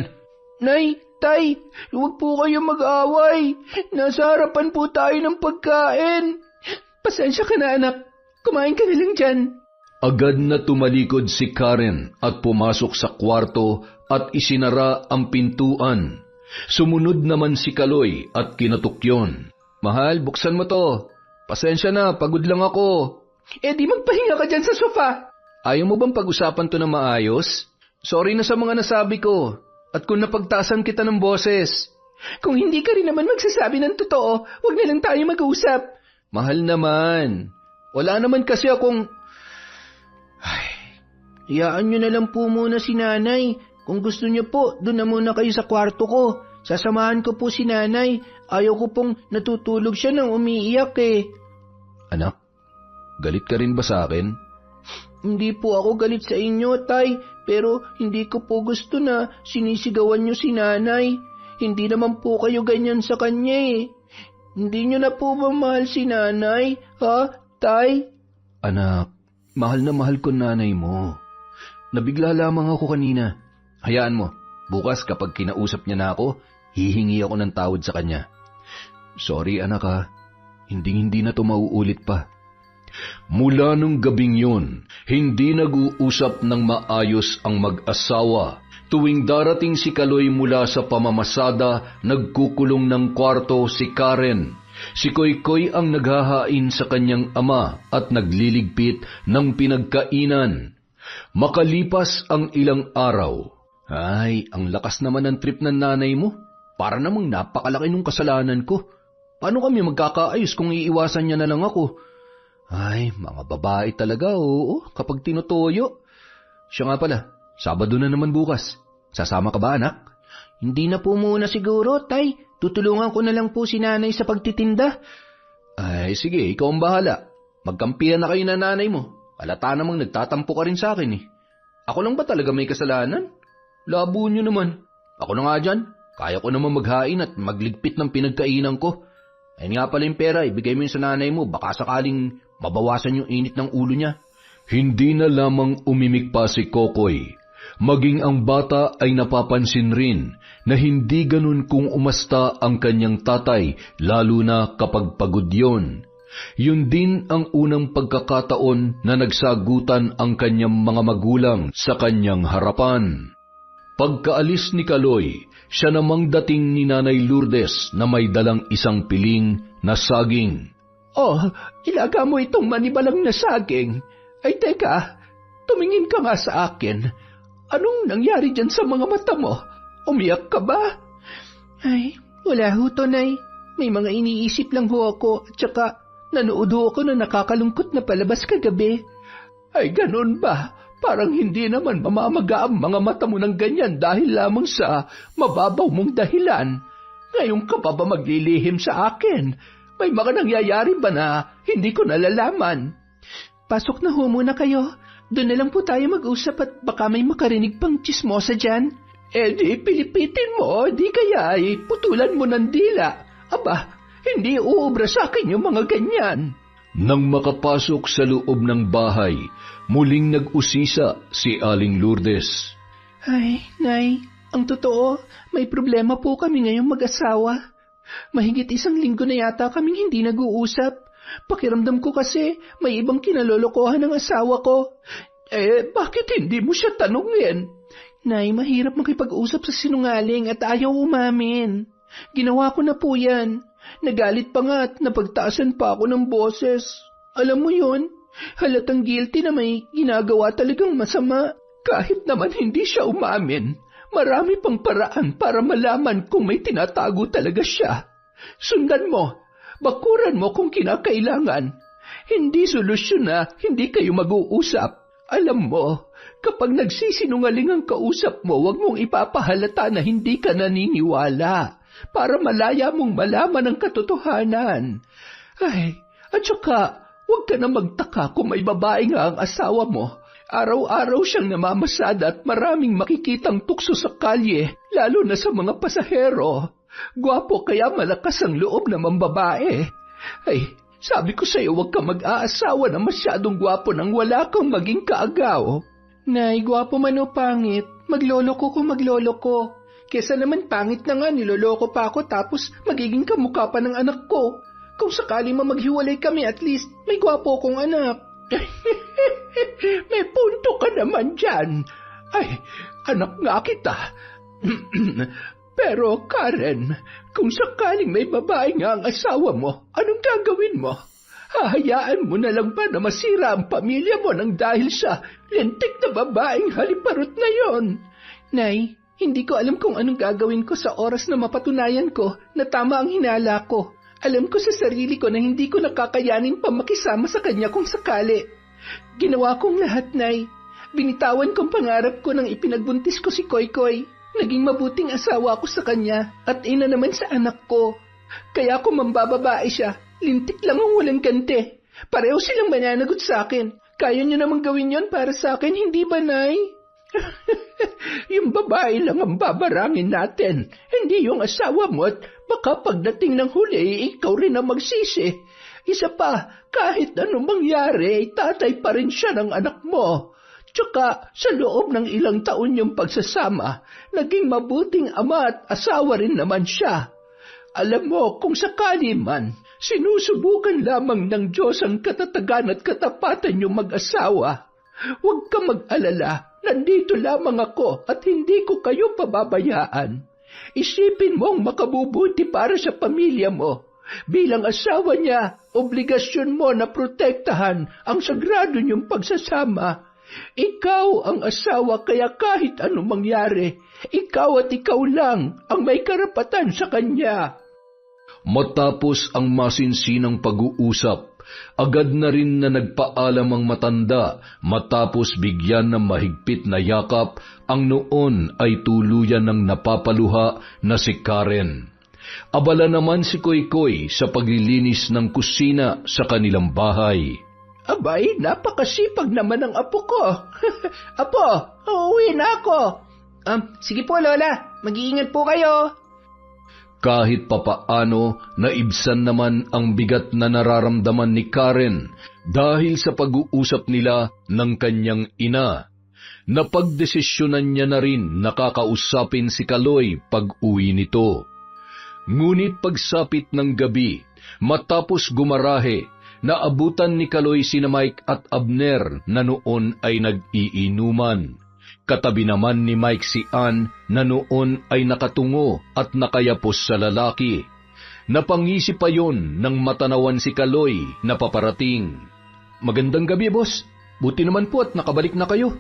Nay, Tay, huwag po kayo mag-away. Nasa harapan po tayo ng pagkain. Pasensya ka na, anak. Kumain ka na lang dyan. Agad na tumalikod si Karen at pumasok sa kwarto at isinara ang pintuan. Sumunod naman si Kaloy at kinatok yun. Mahal, buksan mo to. Pasensya na, pagod lang ako. Di magpahinga ka dyan sa sofa. Ayaw mo bang pag-usapan to na maayos? Sorry na sa mga nasabi ko. At kung napagtaasan kita ng boses. Kung hindi ka rin naman magsasabi ng totoo, huwag na lang tayo mag-usap. Mahal naman. Wala naman kasi akong... Iyaan nyo na lang po muna si nanay. Kung gusto nyo po, doon na muna kayo sa kwarto ko. Sasamahan ko po si nanay. Ayaw ko pong natutulog siya nang umiiyak eh. Anak, galit ka rin ba sa akin? Hindi po ako galit sa inyo, Tay. Pero hindi ko po gusto na sinisigawan nyo si nanay. Hindi naman po kayo ganyan sa kanya eh. Hindi nyo na po ba mahal si nanay? Ha, Tay? Anak, mahal na mahal ko nanay mo. Nabigla lamang ako kanina. Hayaan mo, bukas kapag kinausap niya na ako, hihingi ako ng tawad sa kanya. Sorry anak ha, hindi na to mauulit pa. Mula nung gabing yun, hindi nag-uusap ng maayos ang mag-asawa. Tuwing darating si Kaloy mula sa pamamasada, nagkukulong ng kwarto si Karen. Si Koykoy ang naghahain sa kanyang ama at nagliligpit ng pinagkainan. Makalipas ang ilang araw. Ay, ang lakas naman ng trip ng nanay mo. Para namang napakalaki nung kasalanan ko. Paano kami magkakaayos kung iiwasan niya na lang ako? Ay, mga babae talaga, oo, kapag tinutoyo. Siya nga pala, Sabado na naman bukas. Sasama ka ba, anak? Hindi na po muna siguro, Tay. Tutulungan ko na lang po si nanay sa pagtitinda. Ay, sige, ikaw ang bahala. Magkampihan na kayo na nanay mo. Alata namang nagtatampo ka rin sa akin eh. Ako lang ba talaga may kasalanan? Labo nyo naman. Ako na nga dyan. Kaya ko naman maghain at magligpit ng pinagkainan ko. Ayun nga pala yung pera, ibigay mo yun sa nanay mo. Baka sakaling mabawasan yung init ng ulo niya. Hindi na lamang umimik pa si Kokoy. Maging ang bata ay napapansin rin na hindi ganun kung umasta ang kanyang tatay, lalo na kapag pagod yon. Yun din ang unang pagkakataon na nagsagutan ang kanyang mga magulang sa kanyang harapan. Pagkaalis ni Kaloy, siya namang dating ni Nanay Lourdes na may dalang isang piling na saging. Oh, ilaga mo itong manibalang na saging. Ay teka, tumingin ka nga sa akin. Anong nangyari dyan sa mga mata mo? Umiyak ka ba? Ay, wala ho, Tonay. May mga iniisip lang ho ako at saka nanood ho ako na nakakalungkot na palabas kagabi. Ay, ganun ba? Parang hindi naman mamamaga ang mga mata mo ng ganyan dahil lamang sa mababaw mong dahilan. Ngayon ka pa ba maglilihim sa akin? May mga nangyayari ba na hindi ko nalalaman? Pasok na ho muna kayo. Doon na lang po tayo mag-usap at baka may makarinig pang tsismosa dyan. Di pilipitin mo, di kaya putulan mo ng dila. Aba, hindi uubra sa akin yung mga ganyan. Nang makapasok sa loob ng bahay, muling nag-usisa si Aling Lourdes. Ay, Nay, ang totoo, may problema po kami ngayong mag-asawa. Mahigit 1 linggo na yata kaming hindi nag-uusap. Pakiramdam ko kasi may ibang kinalolokohan ng asawa ko. Bakit hindi mo siya tanungin? Nay, mahirap makipag-usap sa sinungaling at ayaw umamin. Ginawa ko na po yan. Nagalit pa nga at napagtaasan pa ako ng boses. Alam mo yun, halatang guilty na may ginagawa talagang masama. Kahit naman hindi siya umamin, marami pang paraan para malaman kung may tinatago talaga siya. Sundan mo. Bakuran mo kung kinakailangan. Hindi solusyon na hindi kayo mag-uusap. Alam mo, kapag nagsisinungaling ang kausap mo, huwag mong ipapahalata na hindi ka naniniwala para malaya mong malaman ang katotohanan. At saka, huwag ka na magtaka kung may babae nga ang asawa mo. Araw-araw siyang namamasada at maraming makikitang tukso sa kalye, lalo na sa mga pasahero. Gwapo kaya malakas ang loob naman babae. Sabi ko sa'yo huwag ka mag-aasawa na masyadong gwapo nang wala kang maging kaagaw. Nay, gwapo man o pangit, magloloko ko magloloko. Kesa naman pangit na nga niloloko pa ako tapos magiging kamukha pa ng anak ko. Kung sakali maghiwalay kami at least may gwapo kong anak. May punto ka naman dyan. Anak nga kita. Pero Karen, kung sakaling may babae nga ang asawa mo, anong gagawin mo? Hahayaan mo na lang ba na masira ang pamilya mo nang dahil sa lintik na babaeng haliparot na yon? Nay, hindi ko alam kung anong gagawin ko sa oras na mapatunayan ko na tama ang hinala ko. Alam ko sa sarili ko na hindi ko nakakayanin pa makisama sa kanya kung sakali. Ginawa kong lahat, Nay. Binitawan kong pangarap ko nang ipinagbuntis ko si Koykoy. Naging mabuting asawa ko sa kanya at ina naman sa anak ko. Kaya kung mambababae siya, lintik lang ang walang ganti. Pareho silang mananagot sa akin. Kaya niyo namang gawin yon para sa akin, hindi ba, Nay? Yung babae lang ang babarangin natin, hindi yung asawa mo at baka pagdating ng huli, ikaw rin ang magsisi. Isa pa, kahit anong mangyari, tatay pa rin siya ng anak mo. Tsaka sa loob ng ilang taon yung pagsasama, naging mabuting ama at asawa rin naman siya. Alam mo, kung sakali man, sinusubukan lamang ng Diyos ang katatagan at katapatan yung mag-asawa. Huwag ka mag-alala, nandito lamang ako at hindi ko kayo pababayaan. Isipin mong makabubuti para sa pamilya mo. Bilang asawa niya, obligasyon mo na protektahan ang sagrado niyong pagsasama. Ikaw ang asawa kaya kahit anong mangyari, ikaw at ikaw lang ang may karapatan sa kanya. Matapos ang masinsinang pag-uusap, agad na rin na nagpaalam ang matanda matapos bigyan ng mahigpit na yakap ang noon ay tuluyan ng napapaluha na si Karen. Abala naman si Koykoy sa paglilinis ng kusina sa kanilang bahay. Abay, napakasipag naman ang apo ko. Apo, uuwi na ako. Sige po, Lola. Mag-iingat po kayo. Kahit papaano, naibsan naman ang bigat na nararamdaman ni Karen dahil sa pag-uusap nila ng kanyang ina. Napagdesisyonan niya na rin nakakausapin si Kaloy pag-uwi nito. Ngunit pagsapit ng gabi, matapos gumarahe, naabutan ni Kaloy sina Mike at Abner na noon ay nag-iinuman. Katabi naman ni Mike si Ann na noon ay nakatungo at nakayapos sa lalaki. Napangisi pa yon nang matanawan si Kaloy na paparating. Magandang gabi, boss. Buti naman po at nakabalik na kayo.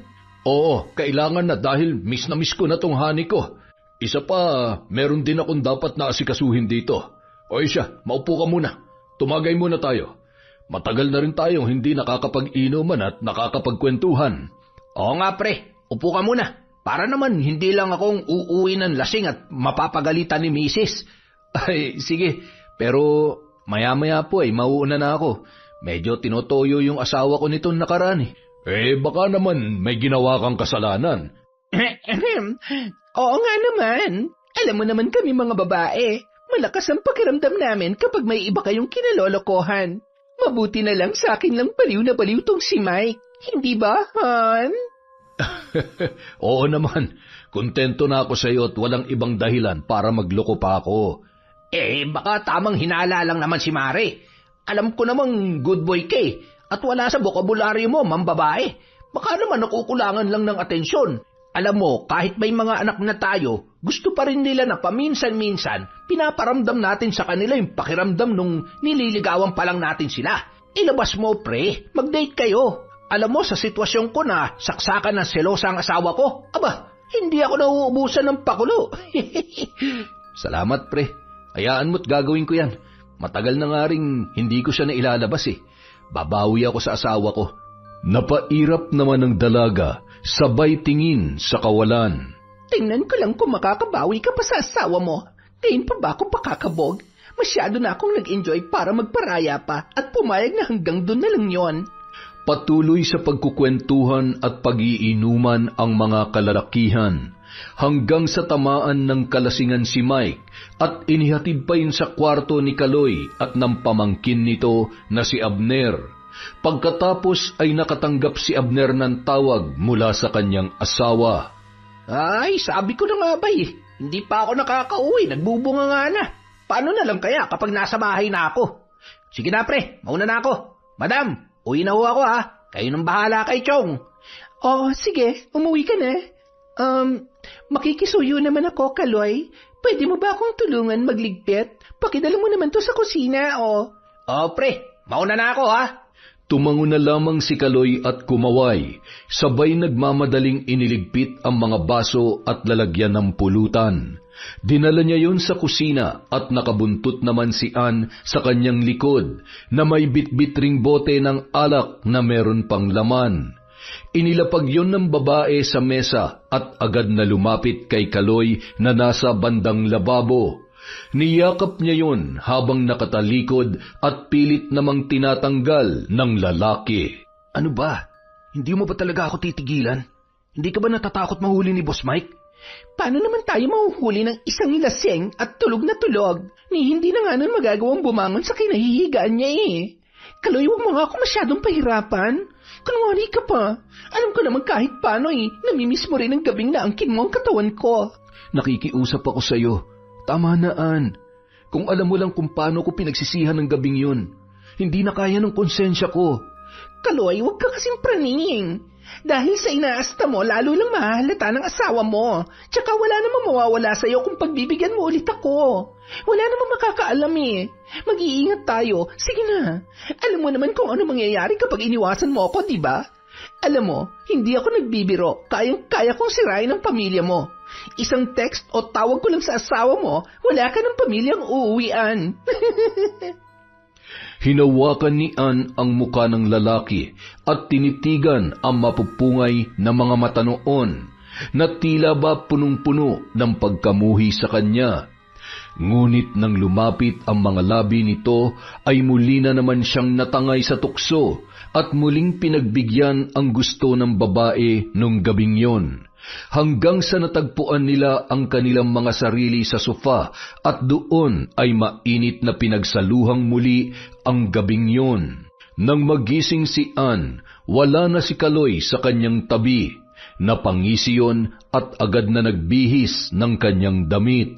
Oo, kailangan na dahil miss na miss ko na tong honey ko. Isa pa, meron din akong dapat na asikasuhin dito. O siya, maupo ka muna. Tumagay muna tayo. Matagal na rin tayong hindi nakakapag-inuman at nakakapagkwentuhan. Oo nga pre, upo ka muna. Para naman hindi lang akong uuwi ng lasing at mapapagalitan ni Mrs. Ay, sige. Pero maya-maya po mauuna na ako. Medyo tinotoyo yung asawa ko nitong nakaraan baka naman may ginawa kang kasalanan. Oo nga naman. Alam mo naman kami mga babae. Malakas ang pakiramdam namin kapag may iba kayong kinalolokohan. Mabuti na lang sa akin lang baliw na baliw tong si Mike. Hindi ba, Han? Oo naman. Kontento na ako sa iyo at walang ibang dahilan para magloko pa ako. Baka tamang hinala lang naman si Mare. Alam ko namang good boy ka at wala sa bokabularyo mo, mambabae. Baka naman nakukulangan lang ng atensyon. Alam mo, kahit may mga anak na tayo, gusto pa rin nila na paminsan-minsan, pinaparamdam natin sa kanila yung pakiramdam nung nililigawan pa lang natin sila. Ilabas mo, pre. Mag-date kayo. Alam mo, sa sitwasyon ko na saksakan ng selosa ang asawa ko, hindi ako nauubusan ng pakulo. Salamat, pre. Hayaan mo't gagawin ko yan. Matagal na nga ring hindi ko siya nailalabas Babawi ako sa asawa ko. Napairap naman ng dalaga, sabay tingin sa kawalan. Tingnan ko lang kung makakabawi ka pa sa asawa mo. Ngayon pa ba ako pakakabog? Masyado na akong nag-enjoy para magparaya pa at pumayag na hanggang doon na lang yon. Patuloy sa pagkukwentuhan at pag-iinuman ang mga kalalakihan hanggang sa tamaan ng kalasingan si Mike at inihatid pa yun sa kwarto ni Kaloy at ng pamangkin nito na si Abner. Pagkatapos ay nakatanggap si Abner ng tawag mula sa kanyang asawa. Ay, sabi ko na nga ba hindi pa ako nakakauwi, nagbubunga nga na. Paano na lang kaya kapag nasa bahay na ako? Sige na pre, mauna na ako. Madam, uwi na ho ako Kayo nang bahala kay Chong. Oh, sige, umuwi ka na. Makikisuyo naman ako, Kaloy. Pwede mo ba akong tulungan magligpit? Pakidala mo naman to sa kusina, pre, mauna na ako, Tumango na lamang si Kaloy at kumaway, sabay nagmamadaling iniligpit ang mga baso at lalagyan ng pulutan. Dinala niya yon sa kusina at nakabuntot naman si Ann sa kanyang likod na may bitbit ring bote ng alak na meron pang laman. Inilapag yon ng babae sa mesa at agad na lumapit kay Kaloy na nasa bandang lababo. Niyakap niya yon habang nakatalikod at pilit namang tinatanggal ng lalaki. Ano ba? Hindi mo ba talaga ako titigilan? Hindi ka ba natatakot mahuli ni Boss Mike? Paano naman tayo mahuhuli ng isang laseng at tulog na tulog? Hindi na nga nun magagawang bumangon sa kinahihigaan niya Kaloy, huwag mo nga ako masyadong pahirapan. Kunwari ka pa. Alam ko naman kahit paano namimiss mo rin ang gabing naangkin mo ang katawan ko. Nakikiusap ako sa iyo. Tama na, Ann. Kung alam mo lang kung paano ko pinagsisihan ng gabing yun, hindi na kaya ng konsensya ko. Kaloy, huwag ka kasing praning. Dahil sa inaasta mo, lalo lang mahalata ng asawa mo. Tsaka wala namang mawawala sa'yo kung pagbibigyan mo ulit ako. Wala namang makakaalam Mag-iingat tayo. Sige na. Alam mo naman kung ano mangyayari kapag iniwasan mo ako, di ba? Alam mo, hindi ako nagbibiro. Kayang-kaya kong sirain ang pamilya mo. Isang text o tawag ko lang sa asawa mo, wala ka ng pamilyang uuwian. Hinawakan ni Ann ang muka ng lalaki at tinitigan ang mapupungay na mga mata noon na tila ba punong-puno ng pagkamuhi sa kanya. Ngunit nang lumapit ang mga labi nito ay muli na naman siyang natangay sa tukso at muling pinagbigyan ang gusto ng babae nung gabing yon. Hanggang sa natagpuan nila ang kanilang mga sarili sa sofa at doon ay mainit na pinagsaluhang muli ang gabing yon. Nang magising si Ann, wala na si Kaloy sa kanyang tabi. Napangisi yon at agad na nagbihis ng kanyang damit.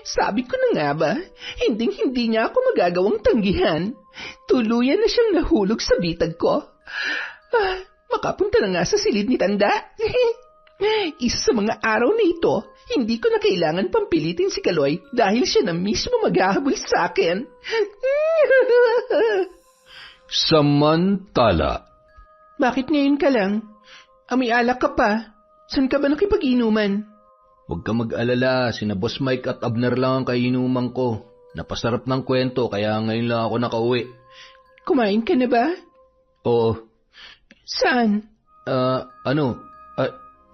Sabi ko na nga ba, hindi niya ako magagawang tanggihan. Tuluyan na siyang nahulog sa bitag ko. Makapunta na nga sa silid ni Tanda. Isa sa mga araw na ito, hindi ko na kailangan pampilitin si Kaloy dahil siya na mismo maghahabol sa akin. Samantala. Bakit ngayon ka lang? May alak ka pa. Saan ka ba nakipag-inuman? Huwag ka mag-alala, sina Boss Mike at Abner lang ang kainuman ko. Napasarap ng kwento kaya ngayon lang ako nakauwi. Kumain ka na ba? Oo. Saan?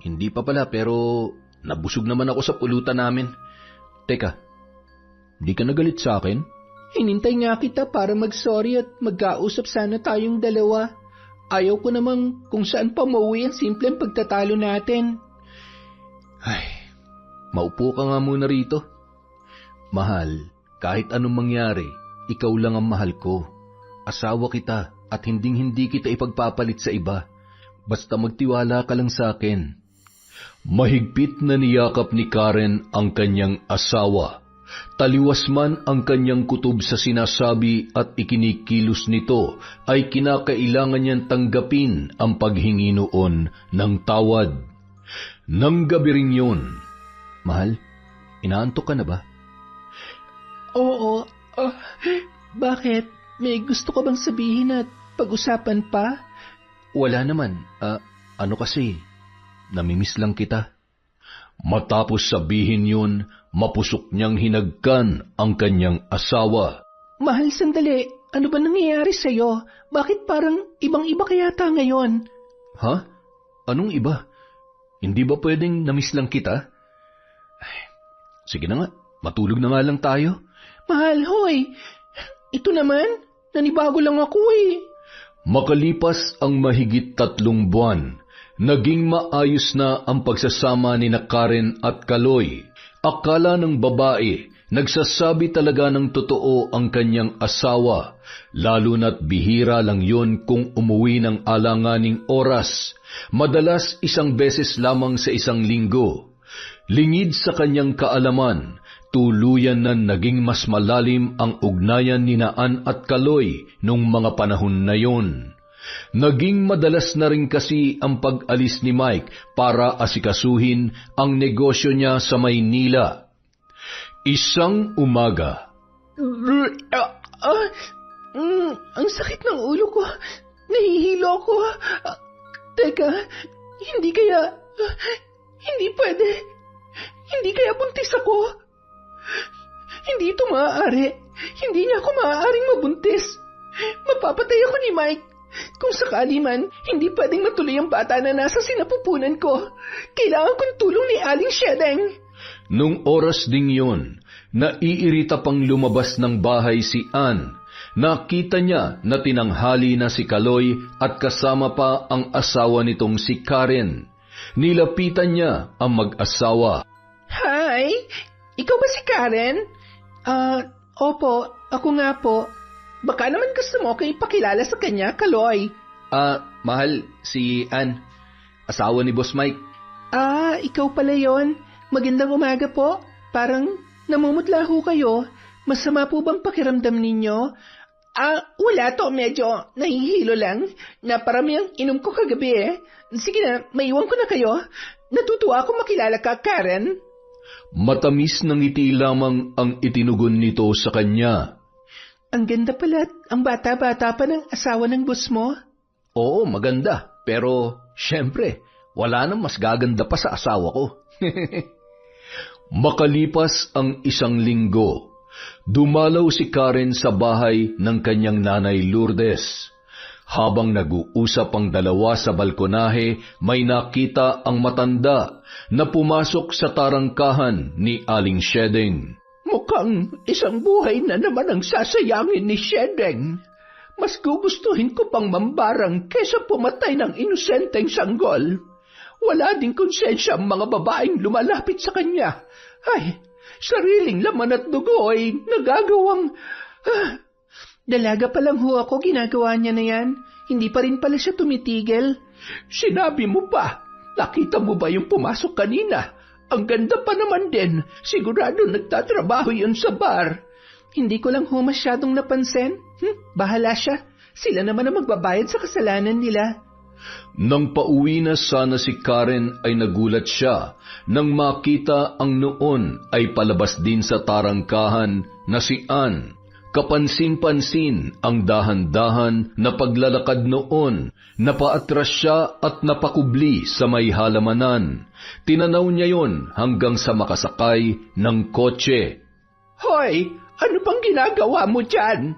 Hindi pa pala pero nabusog naman ako sa pulutan namin. Teka, di ka nagalit sa akin? Hinintay nga kita para mag-sorry at magkausap sana tayong dalawa. Ayaw ko namang kung saan pa mauwi ang simpleng pagtatalo natin. Ay, maupo ka nga muna rito. Mahal, kahit anong mangyari, ikaw lang ang mahal ko. Asawa kita at hinding-hindi kita ipagpapalit sa iba. Basta magtiwala ka lang sa akin. Mahigpit na niyakap ni Karen ang kanyang asawa. Taliwas man ang kanyang kutob sa sinasabi at ikinikilos nito, ay kinakailangan niyang tanggapin ang paghingi noon ng tawad. Nang gabi rin yun. Mahal, inaantok ka na ba? Oo. Bakit? May gusto ko bang sabihin at pag-usapan pa? Wala naman. Ano kasi, namimiss lang kita. Matapos sabihin yun, mapusok niyang hinagkan ang kanyang asawa. Mahal, sandali. Ano ba nangyayari sa'yo? Bakit parang ibang-iba kayata ngayon? Ha? Anong iba? Hindi ba pwedeng namiss lang kita? Ay, sige na nga, matulog na nga lang tayo. Mahal, hoy. Ito naman, nanibago lang ako eh. Makalipas ang mahigit 3 buwan, naging maayos na ang pagsasama ni na Karen at Kaloy. Akala ng babae, nagsasabi talaga ng totoo ang kanyang asawa, lalo na't bihira lang yun kung umuwi ng alanganing oras, madalas 1 beses lamang sa 1 linggo. Lingid sa kanyang kaalaman, tuluyan na naging mas malalim ang ugnayan ni Naan at Kaloy nung mga panahon na yon. Naging madalas na rin kasi ang pag-alis ni Mike para asikasuhin ang negosyo niya sa Maynila. Isang umaga. Ang sakit ng ulo ko. Nahihilo ako. Teka, hindi pwede. Hindi kaya buntis ako. Hindi ito maaari. Hindi niya ako maaaring mabuntis. Mapapatay ako ni Mike. Kung sakali man, hindi pwedeng matuloy ang bata na nasa sinapupunan ko. Kailangan kong tulong ni Aling Shedeng. Nung oras ding yun, naiirita pang lumabas ng bahay si Ann. Nakita niya na tinanghali na si Kaloy at kasama pa ang asawa nitong si Karen. Nilapitan niya ang mag-asawa. Hi! Ikaw ba si Karen? Opo, ako nga po. Baka naman gusto mo kayo ipakilala sa kanya, Kaloy. Mahal, si Ann. Asawa ni Boss Mike. Ikaw pala yon. Magandang umaga po. Parang namumutla ho kayo. Masama po bang pakiramdam ninyo? Wala to. Medyo nahihilo lang. Naparami ang inom ko kagabi eh. Sige na, maiwan ko na kayo. Natutuwa akong makilala ka, Karen. Matamis ng ngiti lamang ang itinugon nito sa kanya. Ang ganda pala at ang bata-bata pa ng asawa ng boss mo. Oo, maganda. Pero, syempre, wala nang mas gaganda pa sa asawa ko. Makalipas ang 1 linggo, dumalaw si Karen sa bahay ng kanyang nanay Lourdes. Habang nag-uusap ang dalawa sa balkonahe, may nakita ang matanda na pumasok sa tarangkahan ni Aling Shedeng. Mukhang isang buhay na naman ang sasayangin ni Shedeng. Mas gugustuhin ko pang mambarang kesa pumatay ng inosenteng sanggol. Wala ding konsensya ang mga babaeng lumalapit sa kanya. Ay, sariling laman at dugo ay nagagawang... Dalaga pa lang ho ako, ginagawa niya na yan. Hindi pa rin pala siya tumitigil. Sinabi mo pa, nakita mo ba yung pumasok kanina? Ang ganda pa naman din. Sigurado nagtatrabaho yun sa bar. Hindi ko lang ho masyadong napansin. Bahala siya. Sila naman ang magbabayad sa kasalanan nila. Nang pauwi na sana si Karen ay nagulat siya nang makita ang noon ay palabas din sa tarangkahan na si Ann. Kapansin-pansin ang dahan-dahan na paglalakad noon. Napaatras siya at napakubli sa may halamanan. Tinanaw niya yon hanggang sa makasakay ng kotse. Hoy, ano pang ginagawa mo dyan?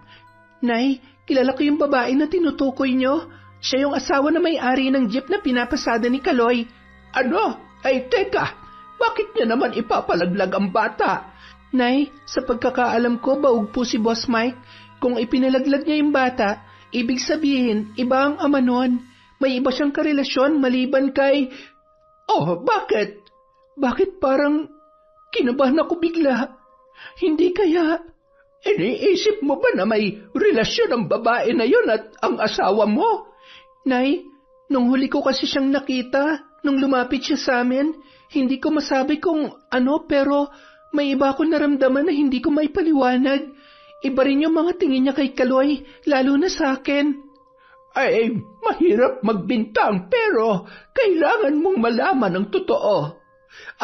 Nay, kilala ko yung babae na tinutukoy niyo. Siya yung asawa na may-ari ng jeep na pinapasada ni Kaloy. Ano? Ay, teka, bakit niya naman ipapalaglag ang bata? Nay, sa pagkakaalam ko, baog po si Boss Mike. Kung ipinalaglag niya yung bata, ibig sabihin, iba ang ama nun. May iba siyang karelasyon maliban kay... Oh, bakit? Bakit parang kinabahan ako bigla? Hindi kaya... Iniisip mo ba na may relasyon ang babae na yun at ang asawa mo? Nay, nung huli ko kasi siyang nakita, nung lumapit siya sa amin, hindi ko masabi kung ano pero may iba akong naramdaman na hindi ko maipaliwanag. Iba rin yung mga tingin niya kay Kaloy, lalo na sa akin. Ay, mahirap magbintang pero kailangan mong malaman ang totoo.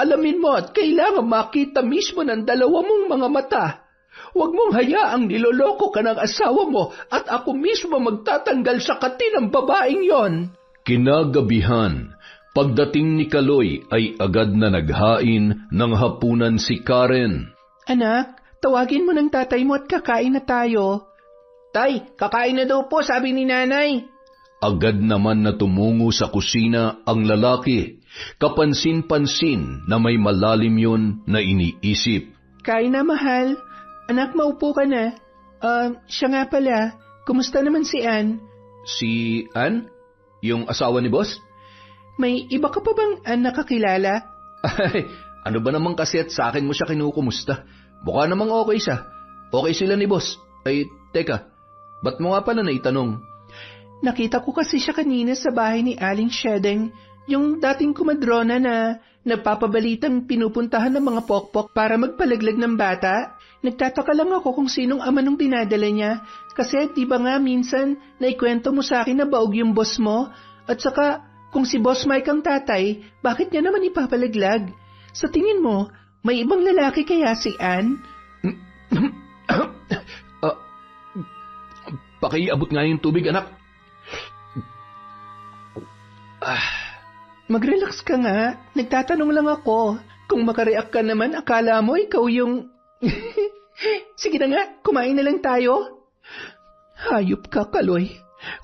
Alamin mo at kailangan makita mismo ng dalawa mong mga mata. Huwag mong hayaang niloloko ka ng asawa mo at ako mismo magtatanggal sa kati ng babaeng yon. Kinagabihan, pagdating ni Kaloy ay agad na naghain ng hapunan si Karen. Anak, tawagin mo ng tatay mo at kakain na tayo. Tay, kakain na daw po, sabi ni nanay. Agad naman na tumungo sa kusina ang lalaki. Kapansin-pansin na may malalim yun na iniisip. Kain na, mahal. Anak, maupo ka na. Siya nga pala, kumusta naman si Ann? Si Ann? Yung asawa ni boss? May iba ka pa bang Ann nakakilala? Ay, ano ba naman kasi at sa akin mo siya kinukumusta? Mukha namang okay siya. Okay sila ni boss. Ay, teka, ba't mo nga pala naitanong? Nakita ko kasi siya kanina sa bahay ni Aling Shedeng, yung dating kumadrona na nagpapabalitang pinupuntahan ng mga pokpok para magpalaglag ng bata. Nagtataka lang ako kung sinong ama nung dinadala niya. Kasi di ba nga minsan naikwento mo sa akin na baog yung boss mo? At saka kung si Boss Mike ang tatay, bakit niya naman ipapalaglag? Sa tingin mo, may ibang lalaki kaya si Ann? Pakiabot nga yung tubig, anak. Mag-relax ka nga. Nagtatanong lang ako. Kung makareact ka naman, akala mo ikaw yung... Sige na nga, kumain na lang tayo. Hayop ka, Kaloy.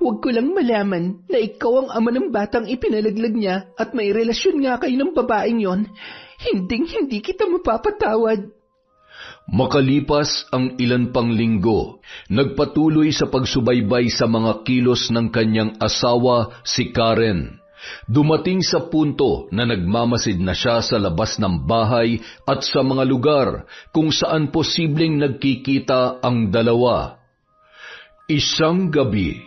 Huwag ko lang malaman na ikaw ang ama ng batang ipinalaglag niya at may relasyon nga kayo ng babaeng yon. Hindi kita mapapatawad. Makalipas ang ilan pang linggo, nagpatuloy sa pagsubaybay sa mga kilos ng kanyang asawa si Karen. Dumating sa punto na nagmamasid na siya sa labas ng bahay at sa mga lugar kung saan posibleng nagkikita ang dalawa. Isang gabi,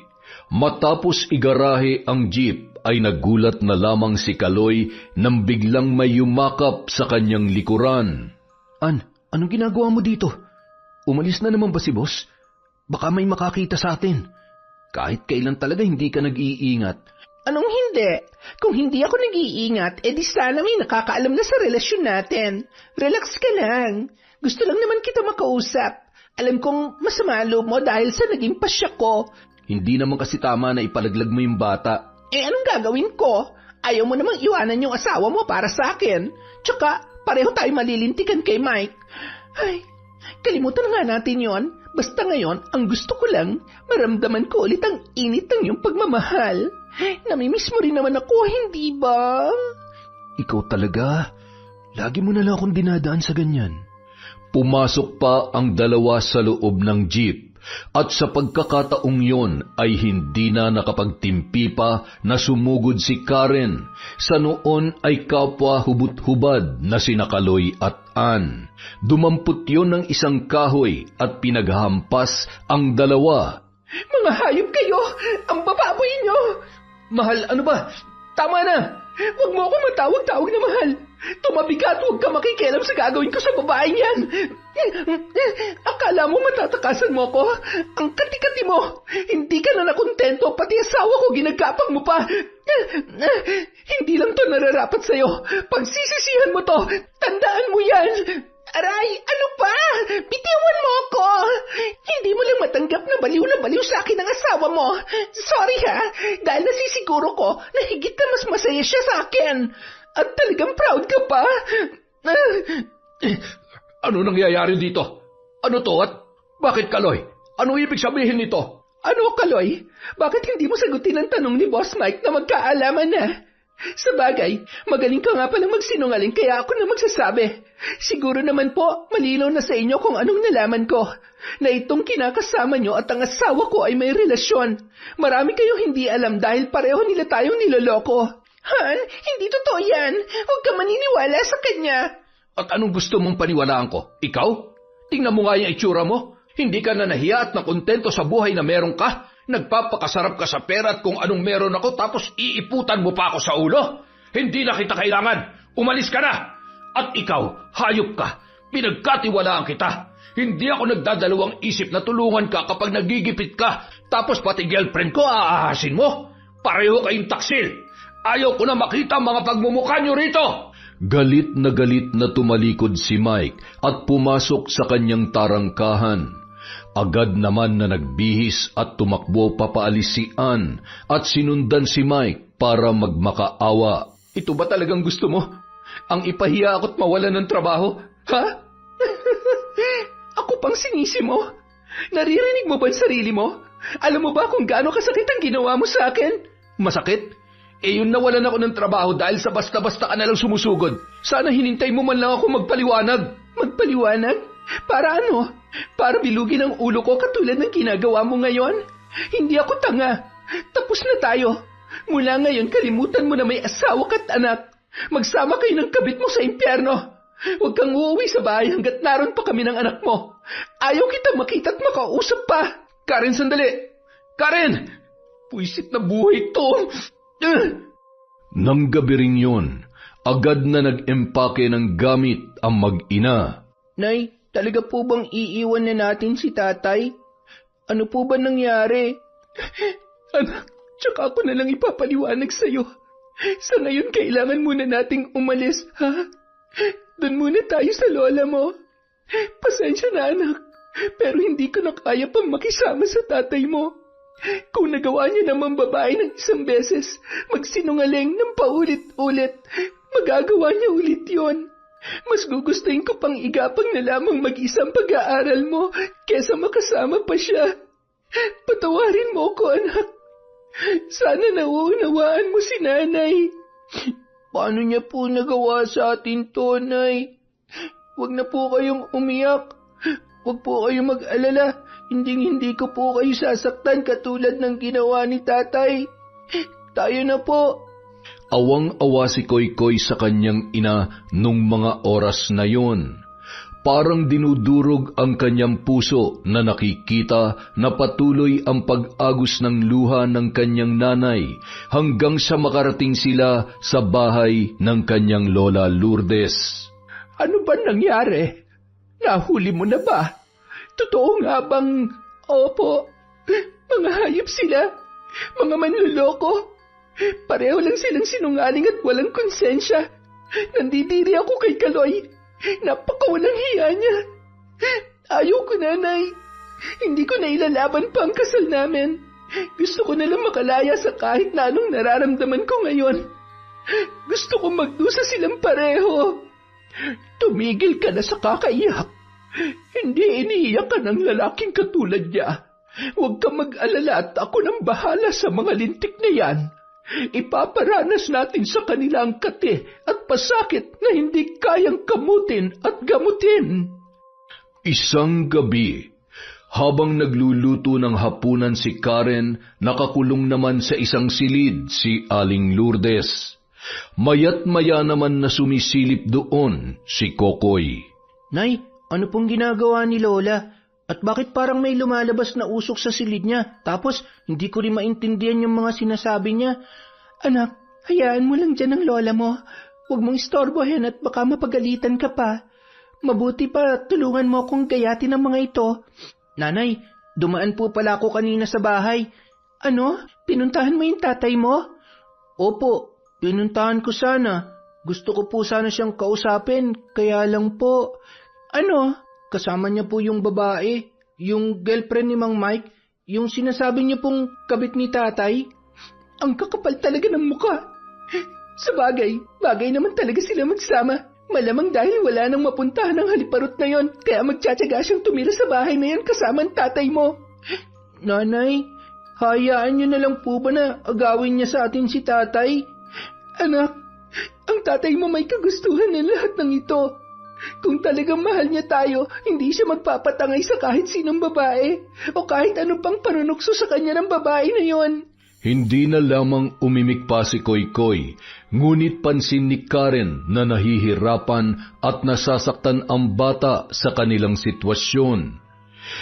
matapos igarahe ang jeep ay nagulat na lamang si Kaloy nang biglang may yumakap sa kanyang likuran. Ann, anong ginagawa mo dito? Umalis na naman ba si boss? Baka may makakita sa atin. Kahit kailan talaga hindi ka nag-iingat. Anong hindi? Kung hindi ako nag-iingat, edi sana may nakakaalam na sa relasyon natin. Relax ka lang. Gusto lang naman kita makausap. Alam kong masama loob mo dahil sa naging pasya ko. Hindi naman kasi tama na ipalaglag mo yung bata. Anong gagawin ko? Ayaw mo namang iwanan yung asawa mo para sa akin. Tsaka, pareho tayo malilintikan kay Mike. Ay, kalimutan nga natin yon. Basta ngayon, ang gusto ko lang, maramdaman ko ulit ang init ng iyong pagmamahal. Namimiss mo rin naman ako, hindi ba? Ikaw talaga. Lagi mo na lang akong dinadaan sa ganyan. Pumasok pa ang dalawa sa loob ng jeep at sa pagkakataong yon ay hindi na nakapagtimpi pa na sumugod si Karen. Sa noon ay kapwa hubot-hubad na sina Kaloy at Ann. Dumampot yon ng isang kahoy at pinaghampas ang dalawa. Mga hayop kayo! Ang bababoy nyo! Mahal, ano ba? Tama na! Huwag mo ako matawag-tawag na mahal. Tumabi ka at huwag ka makikialam sa gagawin ko sa babaeng yan. Akala mo matatakasan mo ako? Ang kati-kati mo. Hindi ka na nakontento, pati asawa ko ginagapang mo pa. Hindi lang to nararapat sa'yo. Pagsisisihan mo to. Tandaan mo yan. Aray, ano pa? Bitiwan mo ako! Hindi mo lang matanggap na baliw sa akin ang asawa mo. Sorry ha, dahil nasisiguro ko na higit na mas masaya siya sa akin. At talagang proud ka pa. Ano nangyayari dito? Ano to at bakit, Kaloy? Ano ibig sabihin nito? Ano, Kaloy? Bakit hindi mo sagutin ang tanong ni Boss Mike na magkaalaman na? Sa bagay, magaling ka nga palang magsinungaling kaya ako na magsasabi. Siguro naman po, malinaw na sa inyo kung anong nalaman ko. Na itong kinakasama nyo at ang asawa ko ay may relasyon. Marami kayong hindi alam dahil pareho nila tayong niloloko. Han, hindi totoo yan. Huwag ka maniniwala sa kanya. At anong gusto mong paniwalaan ko? Ikaw? Tingnan mo nga yung itsura mo. Hindi ka na nahiya at nakontento sa buhay na meron ka. Nagpapakasarap ka sa pera at kung anong meron ako tapos iiputan mo pa ako sa ulo. Hindi na kita kailangan. Umalis ka na. At ikaw, hayop ka. Pinagkatiwalaan kita. Hindi ako nagdadalawang isip na tulungan ka kapag nagigipit ka. Tapos pati girlfriend ko aahasin mo. Pareho kayong taksil. Ayaw ko na makita ang mga pagmumukha nyo rito. Galit na tumalikod si Mike at pumasok sa kanyang tarangkahan. Agad naman na nagbihis at tumakbo papaalis si Ann at sinundan si Mike para magmakaawa. Ito ba talagang gusto mo? Ang ipahiya ako't mawalan ng trabaho? Ha? Ako pang sinisi mo? Naririnig mo ba ang sarili mo? Alam mo ba kung gaano kasakit ang ginawa mo sa akin? Masakit? Yun nawalan ako ng trabaho dahil sa basta-basta ka nalang sumusugod. Sana hinintay mo man lang ako magpaliwanag. Magpaliwanag? Para ano? Para bilugin ang ulo ko katulad ng ginagawa mo ngayon? Hindi ako tanga. Tapos na tayo. Mula ngayon kalimutan mo na may asawa ka't anak. Magsama kayo ng kabit mo sa impyerno. Huwag kang uuwi sa bahay hanggat naroon pa kami ng anak mo. Ayaw kita makita at makausap pa. Karen, sandali! Karen! Puisit na buhay to! Nang gabi rin yun, agad na nag-empake ng gamit ang mag-ina. Nay, talaga po bang iiwan na natin si tatay? Ano po ba nangyari? Anak, tsaka ako na lang ipapaliwanag sa'yo. Sa ngayon, kailangan muna nating umalis, ha? Doon muna tayo sa lola mo. Pasensya na, anak. Pero hindi ko na kaya pang makisama sa tatay mo. Kung nagawa niya naman babae ng isang beses, magsinungaling ng paulit-ulit, magagawa niya ulit yon. Mas gugustuhin ko pang igapang na lamang mag-isang pag-aaral mo kesa makasama pa siya. Patawarin mo ko, anak. Sana nauunawaan mo si nanay. Paano niya po nagawa sa atin to, Nay? Huwag na po kayong umiyak. Huwag po kayong mag-alala. Hindi ko po kayo sasaktan katulad ng ginawa ni tatay. Tayo na po. Awang-awa si Koy-Koy sa kanyang ina nung mga oras na yon. Parang dinudurog ang kanyang puso na nakikita na patuloy ang pag-agos ng luha ng kanyang nanay hanggang sa makarating sila sa bahay ng kanyang lola Lourdes. Ano ba nangyari? Nahuli mo na ba? Totoo nga bang, opo, mga hayop sila, mga manluloko. Pareho lang silang sinungaling at walang konsensya. Nandidiri ako kay Kaloy. Napakawalang hiya niya. Ayaw ko, nanay. Hindi ko na ilalaban pa ang kasal namin. Gusto ko nalang makalaya sa kahit na anong nararamdaman ko ngayon. Gusto ko magdusa silang pareho. Tumigil ka na sa kakaiyak. Hindi iniiyak ka ng lalaking katulad niya. Huwag ka mag-alala at ako nang bahala sa mga lintik na yan. Ipaparanas natin sa kanila ang kate at pasakit na hindi kayang kamutin at gamutin. Isang gabi, habang nagluluto ng hapunan si Karen, nakakulong naman sa isang silid si Aling Lourdes. Mayat-maya naman na sumisilip doon si Kokoy. Nay, ano pong ginagawa ni Lola? At bakit parang may lumalabas na usok sa silid niya? Tapos, hindi ko rin maintindihan yung mga sinasabi niya. Anak, hayaan mo lang dyan ang lola mo. Huwag mong istorbohin at baka mapagalitan ka pa. Mabuti pa, tulungan mo akong gayatin ang mga ito. Nanay, dumaan po pala ako kanina sa bahay. Ano? Pinuntahan mo yung tatay mo? Opo, pinuntahan ko sana. Gusto ko po sana siyang kausapin, kaya lang po. Ano? Kasama niya po yung babae, yung girlfriend ni Mang Mike, yung sinasabi niya pong kabit ni tatay. Ang kakapal talaga ng mukha. Sa bagay naman talaga sila magsama. Malamang dahil wala nang mapuntahan ng haliparot na yon, kaya magtsatsaga siyang tumira sa bahay na yon kasama ang tatay mo. Nanay, Hayaan niyo na lang po ba na agawin niya sa atin si tatay? Anak, ang tatay mo may kagustuhan ng lahat ng ito. Kung talagang mahal niya tayo, hindi siya magpapatangay sa kahit sinong babae o kahit ano pang panunukso sa kanya ng babae na yon. Hindi na lamang umimik pa si Koy-Koy, ngunit pansin ni Karen na nahihirapan at nasasaktan ang bata sa kanilang sitwasyon.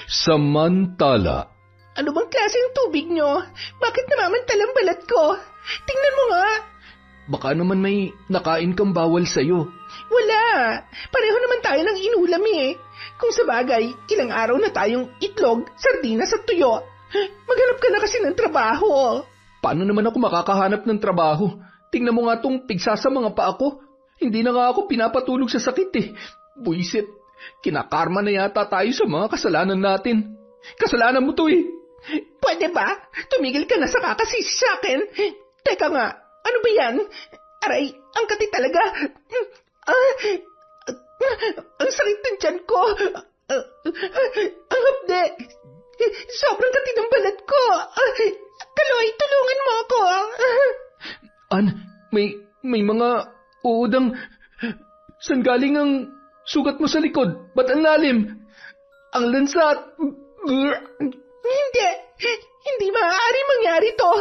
Samantala, Ano bang klaseng tubig nyo? Bakit namamantalang balat ko? Tingnan mo nga. Baka naman may nakain kang bawal sa'yo. Wala. Pareho naman tayo ng inulam eh. Kung sa bagay, ilang araw na tayong itlog, sardinas at tuyo. Maghanap ka na kasi ng trabaho. Paano naman ako makakahanap ng trabaho? Tingnan mo nga tong pigsa sa mga paa ko. Hindi na nga ako pinapatulog sa sakit eh. Buisit, kinakarma na yata tayo sa mga kasalanan natin. Kasalanan mo to eh. Pwede ba? Tumigil ka na sa kakasisi sa akin. Teka nga, ano ba yan? Aray, ang kati talaga. Ang sakit ng tiyan ko. Ang hapde. Sobrang kati ng balat ko. Kaloy, tulungan mo ako. May mga uudang... San galing ang sugat mo sa likod? Ba't ang lalim? Ang lansat. Hindi maaari mangyari to.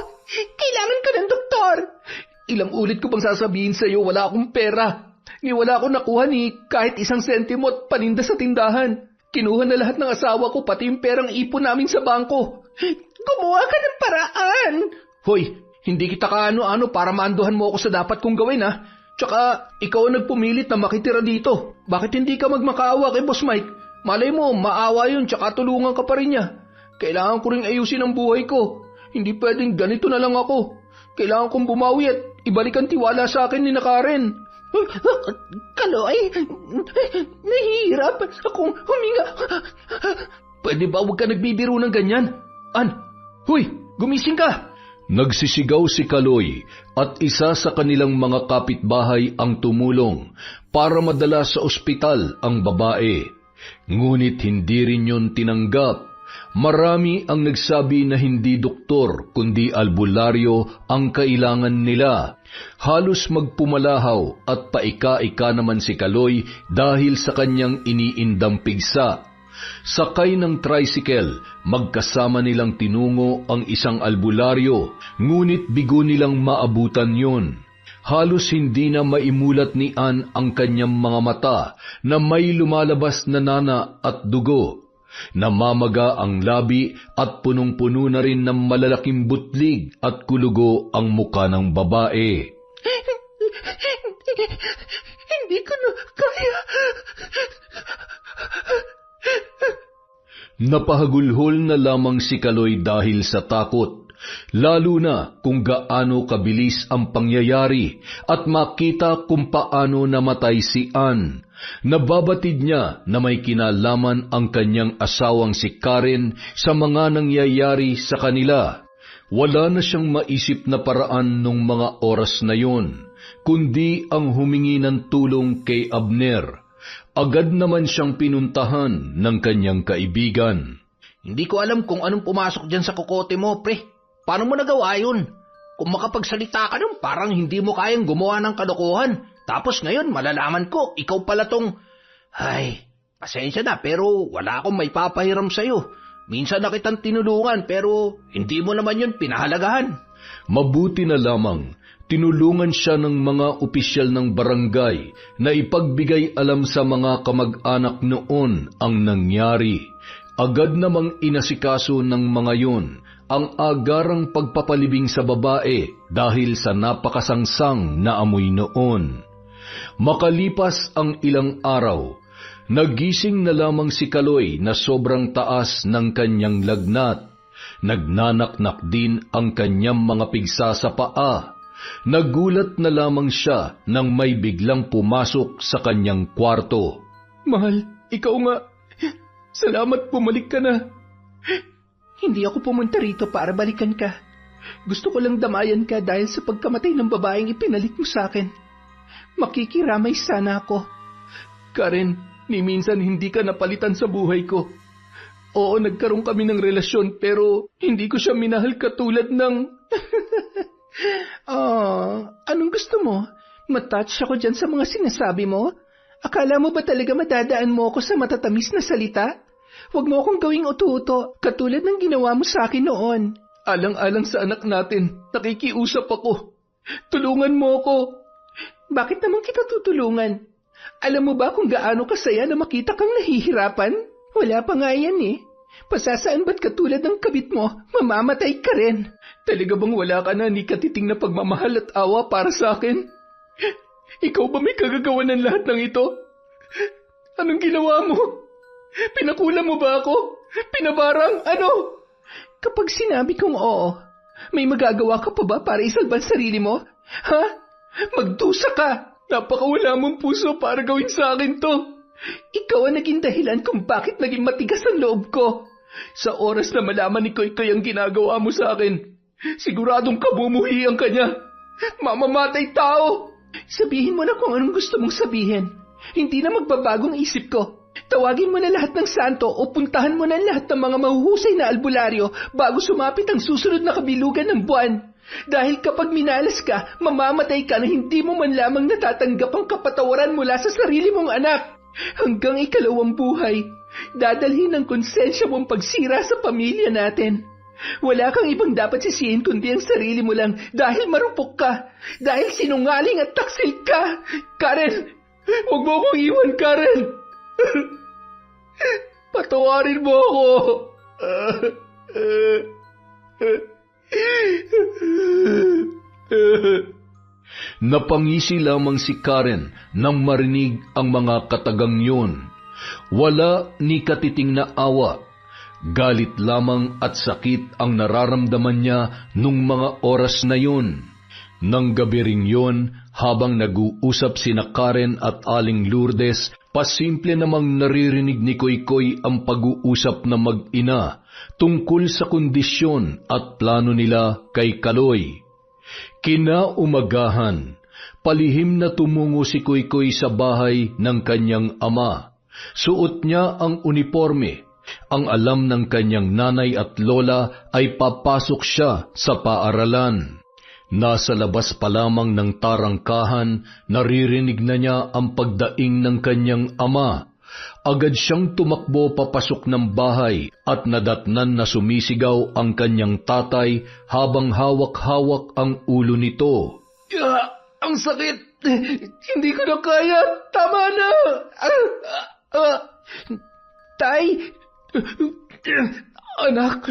Kailangan ko ng doktor. Ilang ulit ko bang sasabihin sa'yo, wala akong pera. Ni wala akong nakuha ni kahit 1 sentimo at paninda sa tindahan. Kinuha na lahat ng asawa ko, pati yung perang ipon namin sa bangko. Gumawa ka ng paraan. Hoy, hindi kita kaano-ano para maanduhan mo ako sa dapat kong gawin ha. Tsaka, ikaw ang nagpumilit na makitira dito. Bakit hindi ka magmakaawa kay Boss Mike? Malay mo, maawa yun, tsaka tulungan ka pa rin niya. Kailangan ko rin ayusin ang buhay ko. Hindi pwedeng ganito na lang ako. Kailangan kong bumawi at ibalik ang tiwala sa akin ni Karen. Kaloy, nahihirap akong huminga. Pwede ba huwag ka nagbibiro ng ganyan? Huy, gumising ka! nagsisigaw si Kaloy at isa sa kanilang mga kapitbahay ang tumulong para madala sa ospital ang babae. Ngunit hindi rin yun tinanggap. Marami ang nagsabi na hindi doktor kundi albularyo ang kailangan nila. Halos magpumalahaw at paika-ika naman si Kaloy dahil sa kanyang iniindang pigsa. Sakay ng tricycle, magkasama nilang tinungo ang isang albularyo, ngunit bigo nilang maabutan yon. Halos hindi na maimulat ni Ann ang kanyang mga mata na may lumalabas na nana at dugo. Namamaga ang labi at punong-puno na rin ng malalaking butlig at kulugo ang muka ng babae. Hindi ko na kaya. Napahagulhol na lamang si Kaloy dahil sa takot, lalo na kung gaano kabilis ang pangyayari at makita kung paano namatay si Ann. Nababatid niya na may kinalaman ang kanyang asawang si Karen sa mga nangyayari sa kanila. Wala na siyang maisip na paraan nung mga oras na yon, kundi ang humingi ng tulong kay Abner. Agad naman siyang pinuntahan ng kanyang kaibigan. Hindi ko alam kung anong pumasok dyan sa kukote mo, pre. Paano mo nagawa yun? Kung makapagsalita ka nun, parang hindi mo kayang gumawa ng kalokohan. Tapos ngayon, malalaman ko, ikaw pala tong... Ay, pasensya na, pero wala akong may papahiram sa'yo. Minsan na kitang tinulungan, pero hindi mo naman yun pinahalagahan. Mabuti na lamang, tinulungan siya ng mga opisyal ng barangay na ipagbigay alam sa mga kamag-anak noon ang nangyari. Agad namang inasikaso ng mga yon ang agarang pagpapalibing sa babae dahil sa napakasangsang na amoy noon. Makalipas ang ilang araw, nagising na lamang si Kaloy na sobrang taas ng kanyang lagnat. Nagnanaknak din ang kanyang mga pigsa sa paa. Nagulat na lamang siya nang may biglang pumasok sa kanyang kwarto. Mahal, ikaw nga. Salamat, bumalik ka na. Hindi ako pumunta rito para balikan ka. Gusto ko lang damayan ka dahil sa pagkamatay ng babaeng ipinalit mo sa akin. Makikiramay sana ako. Karen, ni minsan hindi ka napalitan sa buhay ko. Oo, nagkaroon kami ng relasyon pero hindi ko siya minahal katulad ng... Anong gusto mo? Matouch ako dyan sa mga sinasabi mo? Akala mo ba talaga madadaan mo ako sa matatamis na salita? Huwag mo akong gawing uto-uto katulad ng ginawa mo sa akin noon. Alang-alang sa anak natin, nakikiusap ako. Tulungan mo ako. Bakit naman kita tutulungan? Alam mo ba kung gaano kasaya na makita kang nahihirapan? Wala pa nga yan eh. Pasasaan ba't katulad ng kabit mo, mamamatay ka rin? Talaga bang wala ka na ni katiting na pagmamahal at awa para sa akin? Ikaw ba may kagagawa ng lahat ng ito? Anong ginawa mo? Pinakula mo ba ako? Pinabarang? Ano? Kapag sinabi kong oo, may magagawa ka pa ba para isalban sarili mo? Ha? Magdusa ka! Napakawala mong puso para gawin sa akin to. Ikaw ang naging dahilan kung bakit naging matigas ang loob ko. Sa oras na malaman ni Koy-Koy ang ginagawa mo sa akin, siguradong kabumuhian ka niya. Mamamatay tao! Sabihin mo na kung anong gusto mong sabihin. Hindi na magbabagong isip ko. Tawagin mo na lahat ng santo o puntahan mo na lahat ng mga mahuhusay na albularyo bago sumapit ang susunod na kabilugan ng buwan. Dahil kapag minalas ka, mamamatay ka na hindi mo man lamang natatanggap ang kapatawaran mula sa sarili mong anak. Hanggang ikalawang buhay, dadalhin ng konsensya mong pagsira sa pamilya natin. Wala kang ibang dapat sisihin kundi ang sarili mo lang dahil marupok ka, dahil sinungaling at taksil ka. Karen, huwag mo akong iwan, Karen. Patawarin mo ako. Napangisi lamang si Karen nang marinig ang mga katagang yun. Wala ni katiting na awa. Galit lamang at sakit ang nararamdaman niya nung mga oras na yun. Nang gabi ring yun, habang nag-uusap sina Karen at Aling Lourdes, pasimple namang naririnig ni Koy-Koy ang pag-uusap na mag-ina tungkol sa kondisyon at plano nila kay Kaloy. Kinaumagahan, palihim na tumungo si Koy-Koy sa bahay ng kanyang ama. Suot niya ang uniforme. Ang alam ng kanyang nanay at lola ay papasok siya sa paaralan. Nasa labas pa lamang ng tarangkahan, naririnig na niya ang pagdaing ng kanyang ama. Agad siyang tumakbo papasok ng bahay at nadatnan na sumisigaw ang kanyang tatay habang hawak-hawak ang ulo nito. Ang sakit! Hindi ko na kaya! Tama na! Tay! Anak!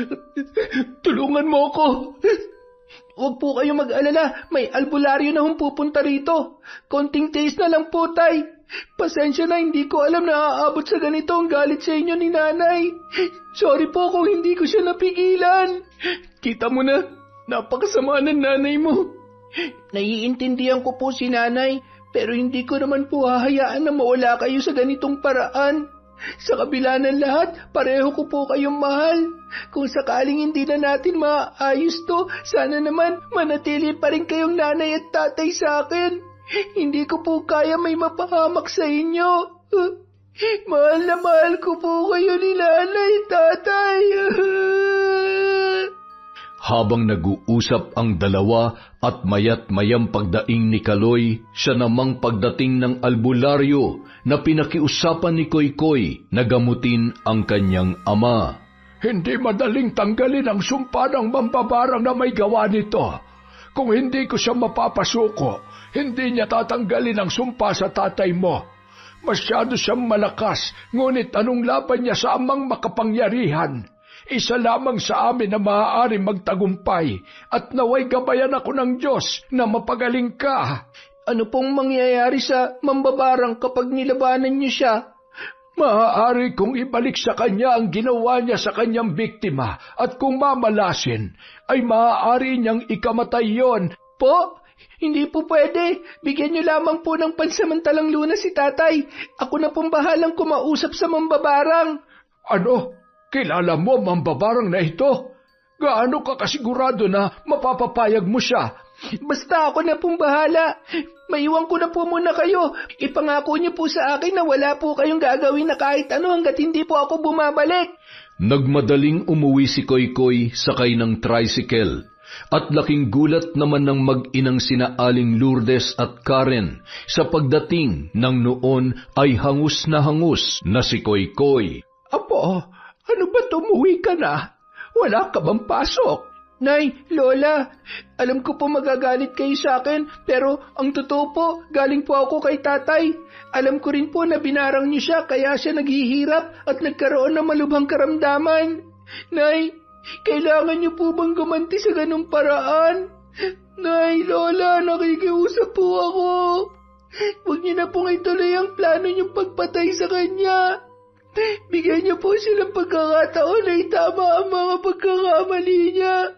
Tulungan mo ako! Huwag po kayong mag-alala, may albularyo na pupunta rito. Konting taste na lang po, Tay. Pasensya na, hindi ko alam na aabot sa ganito ang galit sa inyo ni Nanay. Sorry po kung hindi ko siya napigilan. Kita mo na, napakasama ng nanay mo. Naiintindihan ko po si Nanay, pero hindi ko naman po hahayaan na mawala kayo sa ganitong paraan. Sa kabila ng lahat, pareho ko po kayong mahal. Kung sakaling hindi na natin maayos to, sana naman manatili pa rin kayong nanay at tatay sa akin. Hindi ko po kaya may mapahamak sa inyo. Mahal na mahal ko po kayo ni nanay, tatay. Habang nag-uusap ang dalawa at mayat-mayang pagdaing ni Kaloy, siya namang pagdating ng albularyo na pinakiusapan ni Koy-Koy na gamutin ang kanyang ama. Hindi madaling tanggalin ang sumpa ng mambabarang na may gawa nito. Kung hindi ko siya mapapasuko, hindi niya tatanggalin ang sumpa sa tatay mo. Masyado siyang malakas, ngunit anong laban niya sa amang makapangyarihan? Isa lamang sa amin na maaari magtagumpay at naway gabayan ako ng Diyos na mapagaling ka. Ano pong mangyayari sa mambabarang kapag nilabanan niyo siya? Maaari kong ibalik sa kanya ang ginawa niya sa kanyang biktima at kung mamalasin, ay maaari niyang ikamatay yon. Po, hindi po pwede. Bigyan niyo lamang po ng pansamantalang lunas si tatay. Ako na pong bahalang kumausap sa mambabarang. Ano? Kilala mo mambabarang na ito? Gaano ka kasigurado na mapapapayag mo siya? Basta ako na pong bahala. Maiwan ko na po muna kayo. Ipangako niyo po sa akin na wala po kayong gagawin na kahit ano hanggat hindi po ako bumabalik. Nagmadaling umuwi si Koykoy sakay ng tricycle, at laking gulat naman ng mag-inang sina Aling Lourdes at Karen sa pagdating ng noon ay hangus na si Koykoy. Apo, ano ba't umuwi ka na? Wala ka bang pasok? Nay, Lola, alam ko po magagalit kayo sa akin, pero ang totoo po, galing po ako kay tatay. Alam ko rin po na binarang niyo siya, kaya siya naghihirap at nagkaroon ng malubhang karamdaman. Nay, kailangan niyo po bang gumanti sa ganung paraan? Nay, Lola, nakikiusap po ako. Huwag niyo na pong ituloy ang plano niyong pagpatay sa kanya. Bigyan niyo po silang pagkakataon na itama ang mga pagkakamali niya.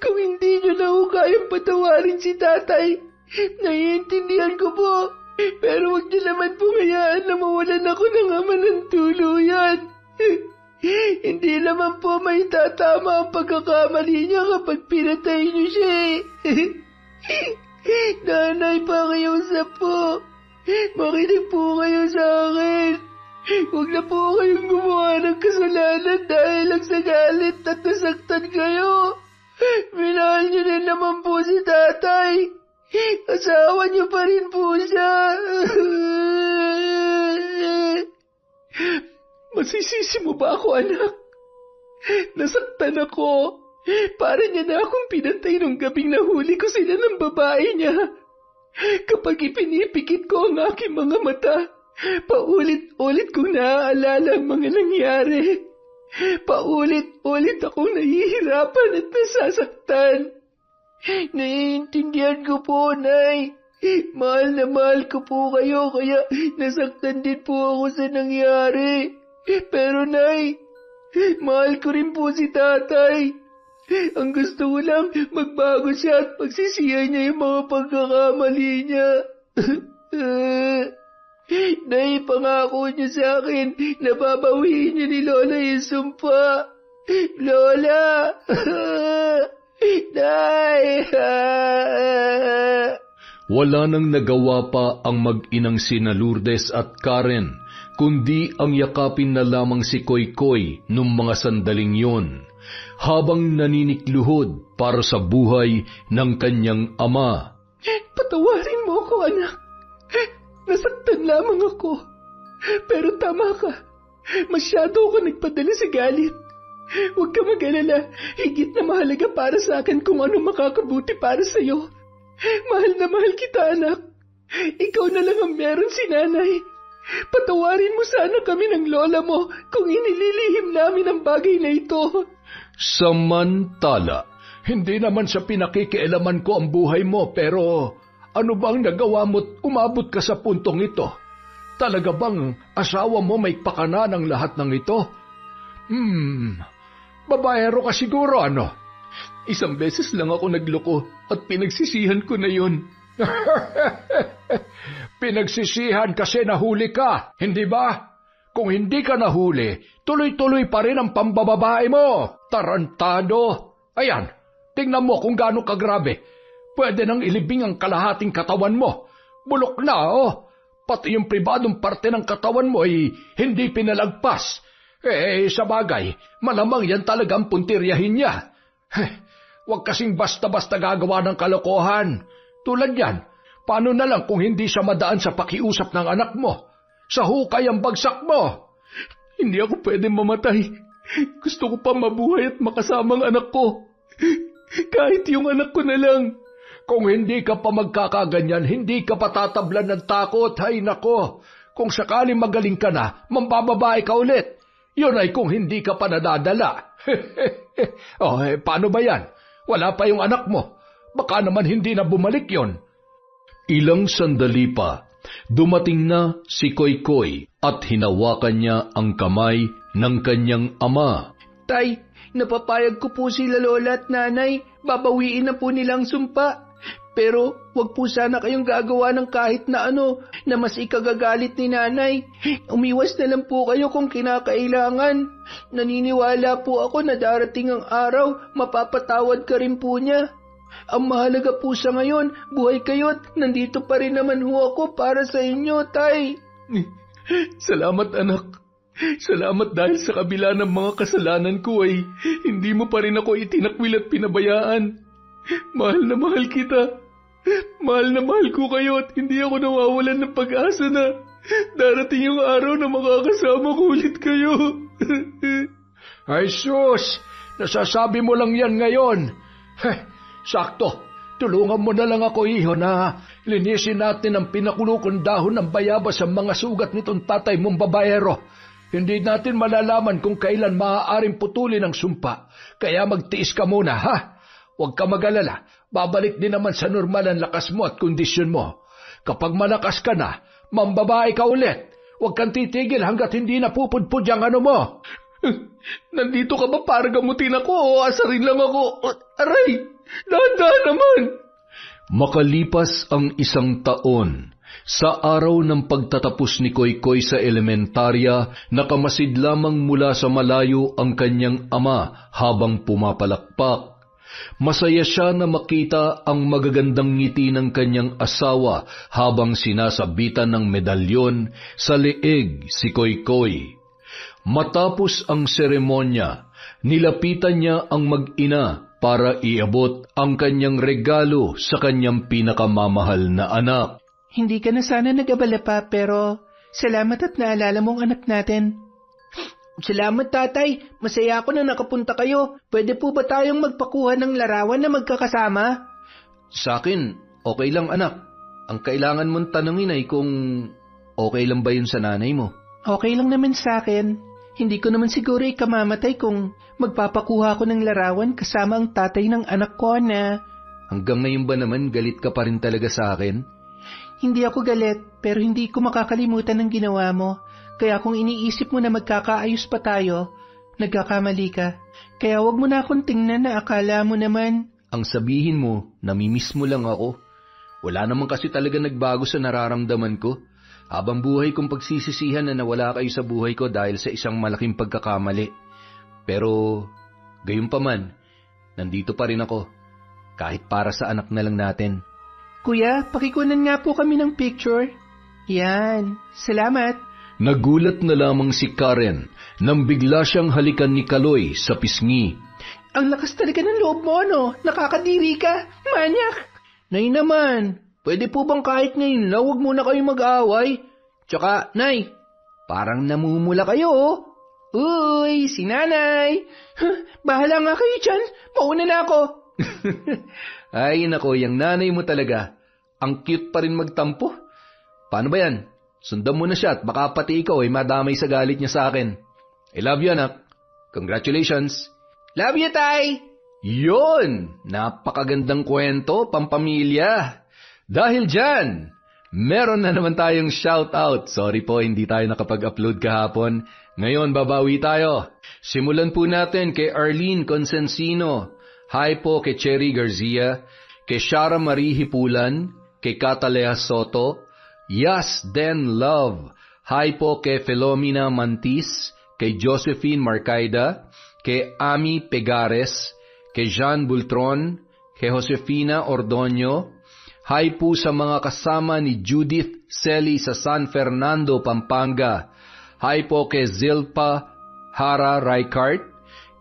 Kung hindi niyo na ho kayang patawarin si tatay, naiintindihan ko po. Pero huwag niyo naman po hayaan na mawalan ako ng ama ng tuluyan. Hindi naman po may tatama ang pagkakamali niya kapag pinatay niyo siya eh. Nanay, pakiusap po. Makinig po kayo sa akin. Huwag na po kayong gumawa ng kasalanan dahil lang sa galit at nasaktan kayo. Minahal niyo din naman po si tatay. Asawa niyo pa rin po siya. Masisisi mo ba ako, anak? Nasaktan ako. Para niya na akong pinatay nung gabing nahuli ko sila ng babae niya. Kapag ipinipikit ko ang aking mga mata, paulit-ulit kong naaalala ang mga nangyari. Paulit-ulit akong nahihirapan at nasasaktan. Naiintindihan ko po, Nay. Mahal na mahal ko po kayo, kaya nasaktan din po ako sa nangyari. Pero Nay, mahal ko rin po si tatay. Ang gusto ko lang, magbago siya at pagsisihan niya yung mga pagkakamali niya. Nay, pangako niyo sa akin na babawiin niyo ni Lola yung sumpa. Lola! Nay! Wala nang nagawa pa ang mag-inang sina Lourdes at Karen, kundi ang yakapin na lamang si Koykoy nung mga sandaling yon, habang naninikluhod para sa buhay ng kanyang ama. Patawarin mo ako, anak. Nasaktan lamang ako. Pero tama ka. Masyado ako nagpadala sa galit. Huwag ka mag-alala. Higit na mahalaga para sa akin kung ano makakabuti para sa'yo. Mahal na mahal kita, anak. Ikaw na lang ang meron si nanay. Patawarin mo sana kami ng lola mo kung inililihim namin ang bagay na ito. Samantala, Hindi naman sa pinakikialaman ko ang buhay mo, pero ano bang nagawa mo't umabot ka sa puntong ito? Talaga bang asawa mo may pakana ng lahat ng ito? Babaero ka siguro, ano? Isang beses lang ako nagloko at pinagsisihan ko na yun. Pinagsisihan kasi nahuli ka, hindi ba? Kung hindi ka nahuli, tuloy-tuloy pa rin ang pambababae mo. Tarantado. Ayan, tingnan mo kung gaano kagrabe. Pwede nang ilibing ang kalahating katawan mo. Bulok na, oh. Pati yung pribadong parte ng katawan mo ay hindi pinalagpas. Sa bagay, malamang yan talagang puntiryahin niya. Huwag kasing basta-basta gagawa ng kalokohan. Tulad yan, paano na lang kung hindi siya madaan sa pakiusap ng anak mo? Sa hukay ang bagsak mo. Hindi ako pwede mamatay. Gusto ko pa mabuhay at makasama ang anak ko. Kahit yung anak ko na lang. Kung hindi ka pa magkakaganyan, hindi ka patatablan ng takot. Hay nako, kung sakaling magaling ka na, mambababae ka ulit. Yun ay kung hindi ka pa nadadala. Paano ba yan? Wala pa yung anak mo. Baka naman hindi na bumalik yon. Ilang sandali pa, dumating na si Koykoy at hinawakan niya ang kamay ng kanyang ama. Tay, napapayag ko po sila lola at nanay. Babawiin na po nilang sumpa. Pero wag po sana kayong gagawa ng kahit na ano na mas ikagagalit ni nanay. Umiwas na lang po kayo kung kinakailangan. Naniniwala po ako na darating ang araw, mapapatawad ka rin po niya. Ang mahalaga po sa ngayon, buhay kayo at nandito pa rin naman ho ako para sa inyo, tay. Salamat anak. Salamat dahil sa kabila ng mga kasalanan ko ay hindi mo pa rin ako itinakwil at pinabayaan. Mahal na mahal kita. Mahal na mahal ko kayo at hindi ako nawawalan ng pag-asa na darating yung araw na makakasama ko ulit kayo. Ay sus, nasasabi mo lang yan ngayon. Sakto, tulungan mo na lang ako, iho, na linisin natin ang pinakulukong dahon ng bayabas sa mga sugat nitong tatay mong babaero. Hindi natin malalaman kung kailan maaaring putulin ang sumpa, kaya magtiis ka muna, ha? Huwag ka mag-alala, babalik din naman sa normal ang lakas mo at kondisyon mo. Kapag malakas ka na, mambabae ka ulit. Huwag kang titigil hanggat hindi napupudpud ang ano mo. Nandito ka ba para gamutin ako o asarin lang ako? Aray, dahan-dahan naman. Makalipas ang 1 taon, sa araw ng pagtatapos ni Koykoy sa elementarya, nakamasid lamang mula sa malayo ang kanyang ama habang pumapalakpak. Masaya siya na makita ang magagandang ngiti ng kanyang asawa habang sinasabitan ng medalyon sa leeg si Koykoy. Matapos ang seremonya, nilapitan niya ang mag-ina para iabot ang kanyang regalo sa kanyang pinakamamahal na anak. Hindi ka na sana nag-abala pa, pero salamat at naalala mong anak natin. Salamat, tatay. Masaya ako na nakapunta kayo. Pwede po ba tayong magpakuha ng larawan na magkakasama? Sa akin, okay lang anak. Ang kailangan mong tanungin ay kung okay lang ba yun sa nanay mo. Okay lang naman sa akin. Hindi ko naman siguro ikamamatay kung magpapakuha ako ng larawan kasama ang tatay ng anak ko na... Hanggang ngayon ba naman galit ka pa rin talaga sa akin? Hindi ako galit, pero hindi ko makakalimutan ang ginawa mo. Kaya kung iniisip mo na magkakaayos pa tayo, nagkakamali ka. Kaya wag mo na akong tingnan na akala mo naman. Ang sabihin mo, namimiss mo lang ako. Wala naman kasi talaga nagbago sa nararamdaman ko. Habang buhay kong pagsisisihan na nawala kayo sa buhay ko dahil sa isang malaking pagkakamali. Pero, gayunpaman, nandito pa rin ako. Kahit para sa anak na lang natin. Kuya, pakikunan nga po kami ng picture. Yan, salamat. Nagulat na lamang si Karen nang bigla siyang halikan ni Kaloy sa pisngi. Ang lakas talaga ng loob mo, no? Nakakadiri ka, manyak. Nay naman, pwede po bang kahit ngayon na huwag muna kayong mag-aaway? Tsaka, Nay, parang namumula kayo, oh. Uy, si nanay. Bahala nga kayo dyan, mauna na ako. Ay nako, yung nanay mo talaga. Ang cute pa rin magtampo. Paano ba yan? Sundan mo na siya at baka pati ikaw ay madamay sa galit niya sa akin. I love you, anak. Congratulations. Love you, Tay! Yun! Napakagandang kwento, pampamilya. Dahil dyan, meron na naman tayong shoutout. Sorry po, hindi tayo nakapag-upload kahapon. Ngayon, babawi tayo. Simulan po natin kay Arlene Consensino. Hi po kay Cherry Garcia, kay Shara Marie Hipulan, kay Catalea Soto, Yas Den Love. Hi po kay Filomena Mantis, kay Josephine Marcaida, kay Ami Pegares, kay Jean Bultron, kay Josefina Ordonio. Hi po sa mga kasama ni Judith Celi sa San Fernando, Pampanga. Hi po kay Zilpa Hara Raicart,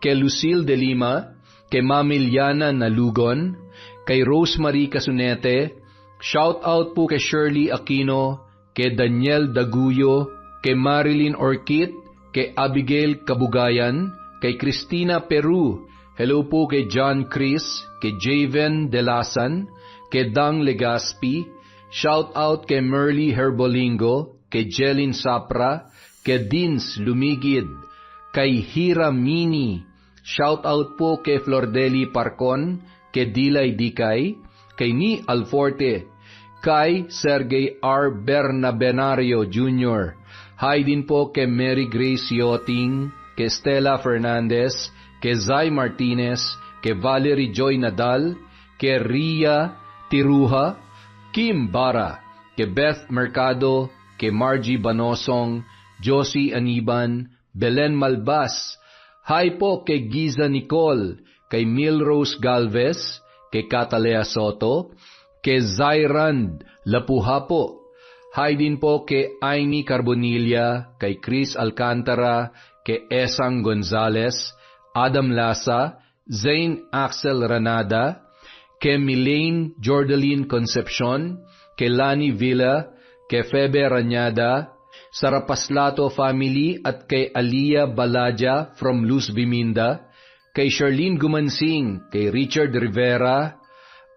kay Lucille de Lima, kay Mamiliana Nalugon, kay Rosemary Casunete. Shout out po kay Shirley Aquino, kay Daniel Daguyo, kay Marilyn Orchid, kay Abigail Kabugayan, kay Cristina Peru. Hello po kay John Chris, kay Javen Delasan, kay Dang Legaspi. Shout out kay Merly Herbolingo, kay Jelin Sapra, kay Dins Lumigid, kay Hira Mini. Shout out po kay Flordeli Parcon, kay Dilay Dikay, kay Ni Alforte, kay Sergey R. Bernabenario Jr. Hi din po kay Mary Grace Yoting, kay Stella Fernandez, kay Zay Martinez, kay Valerie Joy Nadal, kay Ria Tiruha, Kim Bara, kay Beth Mercado, kay Margie Banosong, Josie Aniban, Belen Malbas. Hi po kay Giza Nicole, kay Milrose Galvez, kay Catalea Soto, kay Zairand Lapuhapo. Hi din po kay Amy Carbonilla, kay Chris Alcantara, kay Esang Gonzales, Adam Lasa, Zane Axel Ranada, kay Milaine Jordaline Concepcion, kay Lani Villa, kay Febe Ranyada, sa Rapaslato family at kay Alia Balaja from Luz Biminda, kay Charlene Gumansing, kay Richard Rivera,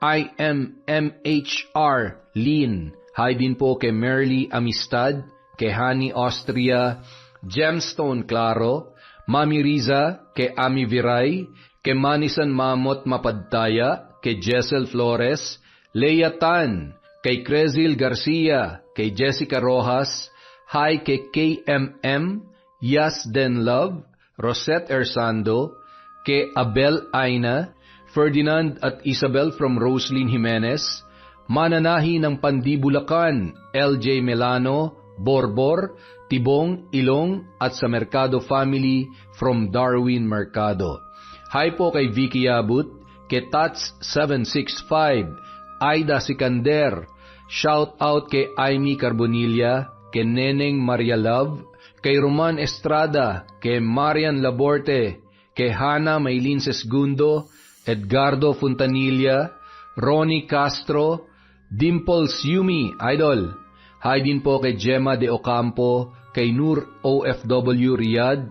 IMMHR Lin, hi din po kay Merly Amistad, kay Hani Austria, Gemstone Claro, Mami Riza, kay Ami Viray, kay Manisan Mamot Mapadtaya, kay Jessel Flores, Leia Tan, kay Crezil Garcia, kay Jessica Rojas, hi kay KMM, Yas Den Love, Rosette Ersando, kay Abel Aina, Ferdinand at Isabel from Roslyn Jimenez, mananahi ng Pandibulacan, LJ Melano, Borbor, Tibong, Ilong at sa Mercado family from Darwin Mercado. Hi po kay Vicky Abut, kay Tats 765, Aida Sikander, shout out kay Amy Carbonilla, kay Neneng Maria Love, kay Roman Estrada, kay Marian Laborte, kay Hana Maylin Sesgundo, Edgardo Fontanilla, Ronnie Castro, Dimples Yumi, Idol. Hi din po kay Gemma de Ocampo, kay Nur OFW Riyadh,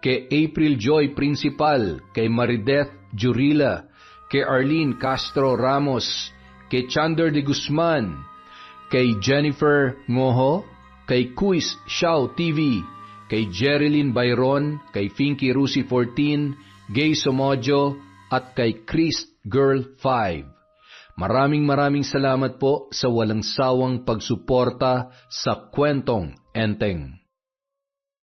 kay April Joy Principal, kay Marideth Jurila, kay Arlene Castro Ramos, kay Chander de Guzman, kay Jennifer Ngoho, kay Kuis Xiao TV, kay Jerilyn Bayron, kay Finky Rusi 14, Gay Somojo, at kay Chris Girl 5. Maraming salamat po sa walang sawang pagsuporta sa Kwentong Enteng.